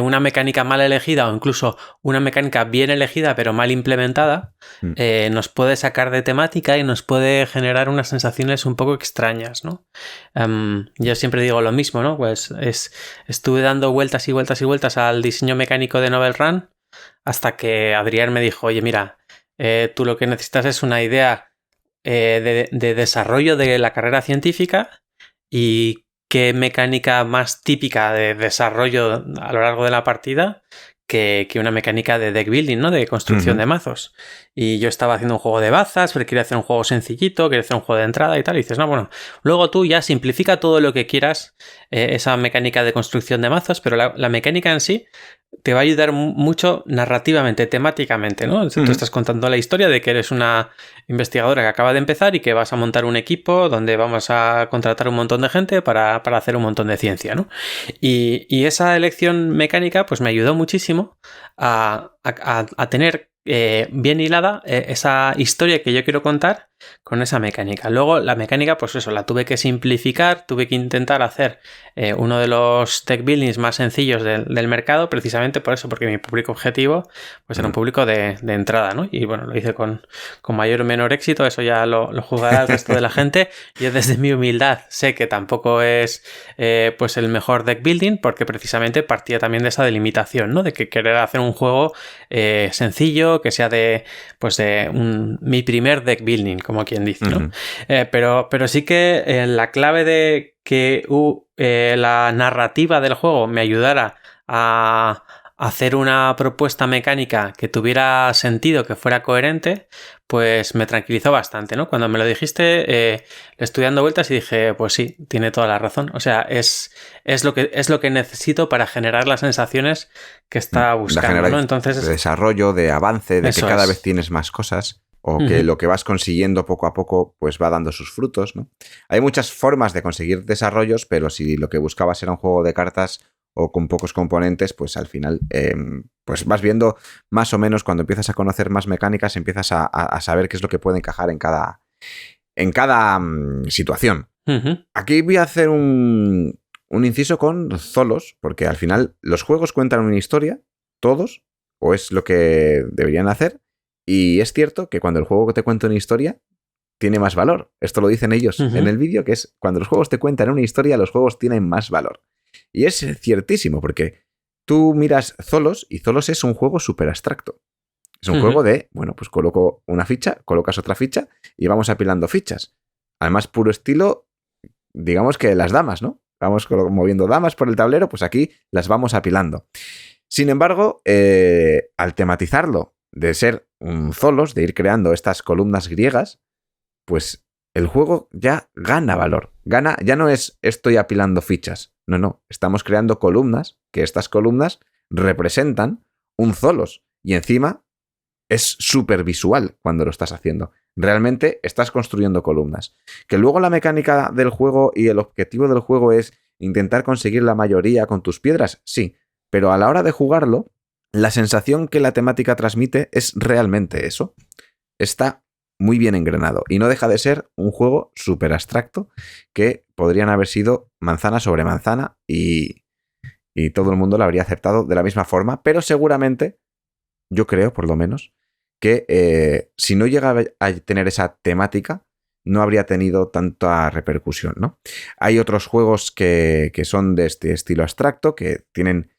una mecánica mal elegida o incluso una mecánica bien elegida pero mal implementada nos puede sacar de temática y nos puede generar unas sensaciones un poco extrañas, ¿no? Yo siempre digo lo mismo, ¿no? Pues estuve dando vueltas y vueltas y vueltas al diseño mecánico de Novel Run hasta que Adrián me dijo, oye, mira, tú lo que necesitas es una idea de desarrollo de la carrera científica y qué mecánica más típica de desarrollo a lo largo de la partida que una mecánica de deck building, ¿no? De construcción de mazos. Y yo estaba haciendo un juego de bazas, pero quería hacer un juego sencillito, quería hacer un juego de entrada y tal. Y dices, no, bueno, luego tú ya simplifica todo lo que quieras esa mecánica de construcción de mazos, pero la mecánica en sí te va a ayudar mucho narrativamente, temáticamente, ¿no? Tú estás contando la historia de que eres una investigadora que acaba de empezar y que vas a montar un equipo donde vamos a contratar un montón de gente para hacer un montón de ciencia, ¿no? Y esa elección mecánica pues me ayudó muchísimo a tener bien hilada esa historia que yo quiero contar con esa mecánica. Luego la mecánica, pues eso, la tuve que simplificar, tuve que intentar hacer uno de los deck buildings más sencillos del mercado, precisamente por eso, porque mi público objetivo pues era un público de entrada, ¿no? Y bueno, lo hice con mayor o menor éxito, eso ya lo juzgará el resto de la gente. Yo desde mi humildad sé que tampoco es pues el mejor deck building, porque precisamente partía también de esa delimitación, ¿no? De que querer hacer un juego sencillo, que sea de mi primer deck building, como quien dice, ¿no? Pero sí que la clave de que la narrativa del juego me ayudara a hacer una propuesta mecánica que tuviera sentido, que fuera coherente, pues me tranquilizó bastante, ¿no? Cuando me lo dijiste, le estuve dando vueltas y dije, pues sí, tiene toda la razón. O sea, es lo que necesito para generar las sensaciones que está buscando, ¿no? Entonces, de desarrollo, de avance, de que cada vez tienes más cosas, o que lo que vas consiguiendo poco a poco pues va dando sus frutos, ¿no? Hay muchas formas de conseguir desarrollos, pero si lo que buscabas era un juego de cartas o con pocos componentes, pues al final pues vas viendo más o menos, cuando empiezas a conocer más mecánicas, empiezas a saber qué es lo que puede encajar en cada situación. Aquí voy a hacer un inciso con Zolos, porque al final los juegos cuentan una historia, todos, o es lo que deberían hacer, y es cierto que cuando el juego te cuenta una historia, tiene más valor. Esto lo dicen ellos en el vídeo, que es cuando los juegos te cuentan una historia, los juegos tienen más valor. Y es ciertísimo, porque tú miras Zolos y Zolos es un juego súper abstracto. Es un juego de, bueno, pues coloco una ficha, colocas otra ficha y vamos apilando fichas. Además, puro estilo, digamos que las damas, ¿no? Vamos moviendo damas por el tablero, pues aquí las vamos apilando. Sin embargo, al tematizarlo de ser un Zolos, de ir creando estas columnas griegas, pues el juego ya gana valor. Ya no es estoy apilando fichas. No. Estamos creando columnas, que estas columnas representan un Zolos. Y encima es súper visual cuando lo estás haciendo. Realmente estás construyendo columnas. Que luego la mecánica del juego y el objetivo del juego es intentar conseguir la mayoría con tus piedras, sí. Pero a la hora de jugarlo, la sensación que la temática transmite es realmente eso. Está muy bien engranado y no deja de ser un juego súper abstracto que podrían haber sido manzana sobre manzana y todo el mundo lo habría aceptado de la misma forma, pero seguramente, yo creo por lo menos, que si no llega a tener esa temática, no habría tenido tanta repercusión, ¿no? Hay otros juegos que son de este estilo abstracto, que tienen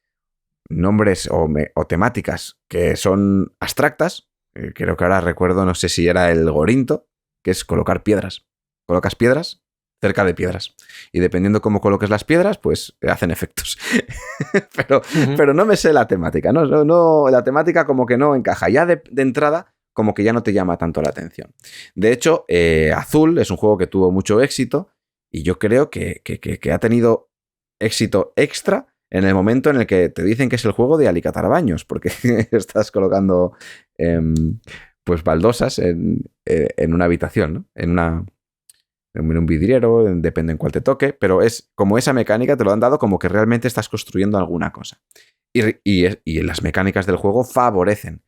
nombres o temáticas que son abstractas. Creo que ahora recuerdo, no sé si era el Gorinto, que es colocar piedras. Colocas piedras cerca de piedras. Y dependiendo cómo coloques las piedras, pues hacen efectos. pero no me sé la temática. No, la temática como que no encaja. Ya de entrada, como que ya no te llama tanto la atención. De hecho, Azul es un juego que tuvo mucho éxito y yo creo que ha tenido éxito extra en el momento en el que te dicen que es el juego de alicatar baños, porque estás colocando pues baldosas en una habitación, ¿no? En un vidriero, depende en cuál te toque, pero es como esa mecánica te lo han dado como que realmente estás construyendo alguna cosa. Y las mecánicas del juego favorecen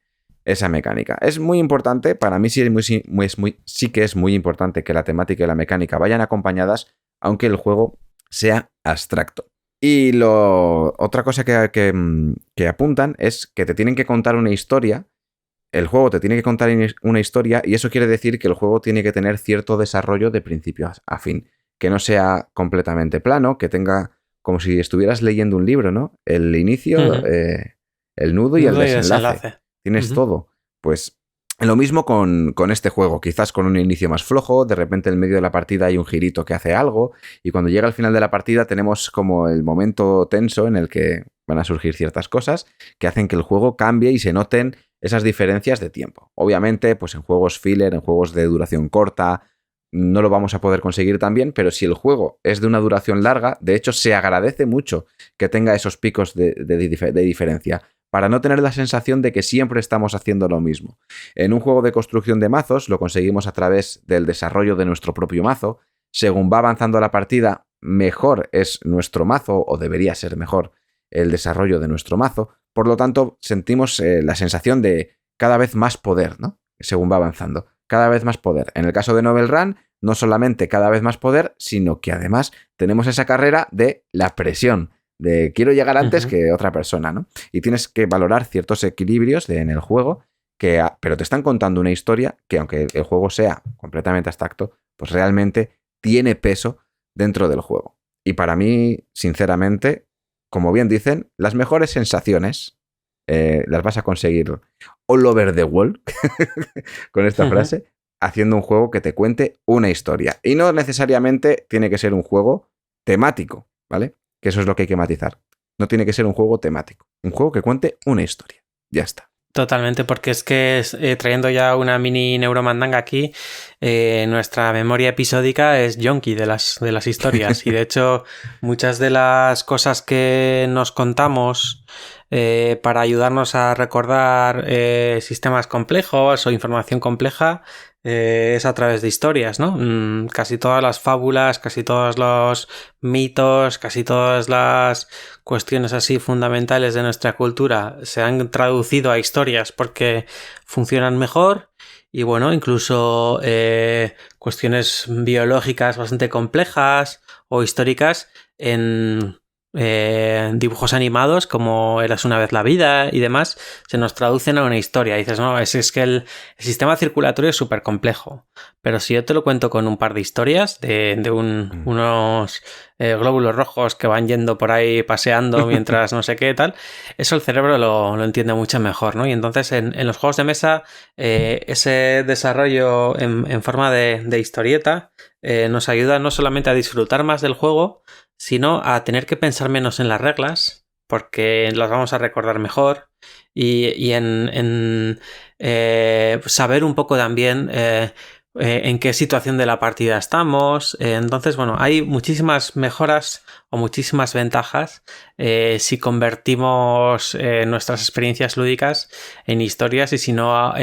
esa mecánica. Es muy importante, para mí sí que es muy importante que la temática y la mecánica vayan acompañadas, aunque el juego sea abstracto. Y otra cosa que apuntan es que te tienen que contar una historia. El juego te tiene que contar una historia y eso quiere decir que el juego tiene que tener cierto desarrollo de principio a fin. Que no sea completamente plano, que tenga como si estuvieras leyendo un libro, ¿no? El inicio, el nudo y el desenlace. Tienes todo. Pues Lo mismo con este juego, quizás con un inicio más flojo, de repente en medio de la partida hay un girito que hace algo y cuando llega al final de la partida tenemos como el momento tenso en el que van a surgir ciertas cosas que hacen que el juego cambie y se noten esas diferencias de tiempo. Obviamente, pues en juegos filler, en juegos de duración corta, no lo vamos a poder conseguir tan bien, pero si el juego es de una duración larga, de hecho se agradece mucho que tenga esos picos de diferencia, para no tener la sensación de que siempre estamos haciendo lo mismo. En un juego de construcción de mazos lo conseguimos a través del desarrollo de nuestro propio mazo. Según va avanzando la partida, mejor es nuestro mazo, o debería ser mejor el desarrollo de nuestro mazo. Por lo tanto, sentimos la sensación de cada vez más poder, ¿no? Según va avanzando. Cada vez más poder. En el caso de Novel Run, no solamente cada vez más poder, sino que además tenemos esa carrera de la presión, de quiero llegar antes que otra persona, ¿no? Y tienes que valorar ciertos equilibrios en el juego, pero te están contando una historia que, aunque el juego sea completamente abstracto, pues realmente tiene peso dentro del juego. Y para mí, sinceramente, como bien dicen, las mejores sensaciones las vas a conseguir all over the world, con esta frase, haciendo un juego que te cuente una historia. Y no necesariamente tiene que ser un juego temático, ¿vale? Que eso es lo que hay que matizar. No tiene que ser un juego temático. Un juego que cuente una historia. Ya está. Totalmente, porque es que trayendo ya una mini neuromandanga aquí, nuestra memoria episódica es yonki de las historias. Y de hecho, muchas de las cosas que nos contamos para ayudarnos a recordar sistemas complejos o información compleja es a través de historias, ¿no? Casi todas las fábulas, casi todos los mitos, casi todas las cuestiones así fundamentales de nuestra cultura se han traducido a historias porque funcionan mejor. Y bueno, incluso cuestiones biológicas bastante complejas o históricas en dibujos animados como Eras una vez la vida y demás, se nos traducen a una historia. Y dices, no, es que el sistema circulatorio es súper complejo, pero si yo te lo cuento con un par de historias de unos glóbulos rojos que van yendo por ahí paseando mientras no sé qué tal, eso el cerebro lo entiende mucho mejor, ¿no? Y entonces en los juegos de mesa ese desarrollo en forma de historieta nos ayuda no solamente a disfrutar más del juego, sino a tener que pensar menos en las reglas, porque las vamos a recordar mejor, y en saber un poco también en qué situación de la partida estamos. Entonces, bueno, hay muchísimas mejoras o muchísimas ventajas si convertimos nuestras experiencias lúdicas en historias y si no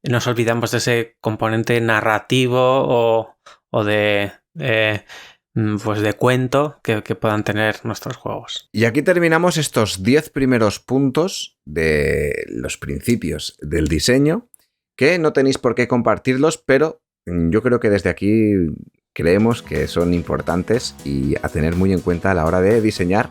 nos olvidamos de ese componente narrativo o de cuento que puedan tener nuestros juegos. Y aquí terminamos estos 10 primeros puntos de los principios del diseño, que no tenéis por qué compartirlos, pero yo creo que desde aquí creemos que son importantes y a tener muy en cuenta a la hora de diseñar,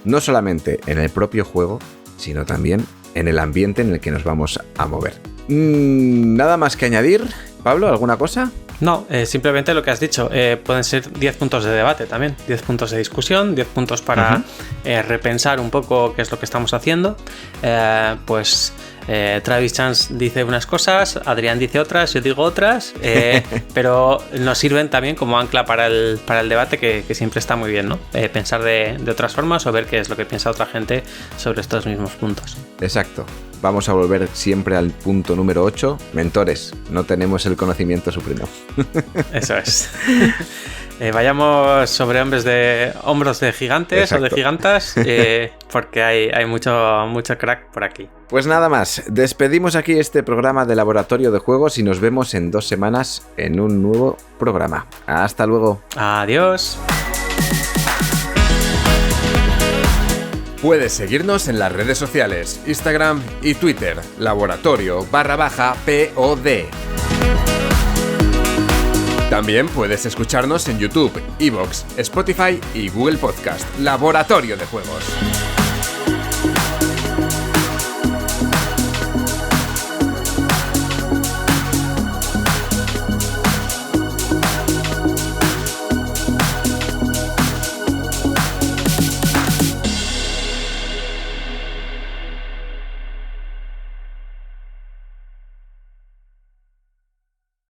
no solamente en el propio juego, sino también en el ambiente en el que nos vamos a mover. Nada más que añadir. Pablo, ¿alguna cosa? No, simplemente lo que has dicho, pueden ser 10 puntos de debate también, 10 puntos de discusión, 10 puntos para repensar un poco qué es lo que estamos haciendo. Travis Chance dice unas cosas, Adrián dice otras, yo digo otras, pero nos sirven también como ancla para el debate que siempre está muy bien, ¿no? Pensar de otras formas o ver qué es lo que piensa otra gente sobre estos mismos puntos. Exacto. Vamos a volver siempre al punto número 8. Mentores, no tenemos el conocimiento supremo. Eso es. Vayamos sobre hombros de gigantes. Exacto. O de gigantas, porque hay mucho crack por aquí. Pues nada más, despedimos aquí este programa de Laboratorio de Juegos y nos vemos en 2 semanas en un nuevo programa. Hasta luego. Adiós. Puedes seguirnos en las redes sociales, Instagram y Twitter, laboratorio_POD. También puedes escucharnos en YouTube, iVoox, Spotify y Google Podcast, Laboratorio de Juegos.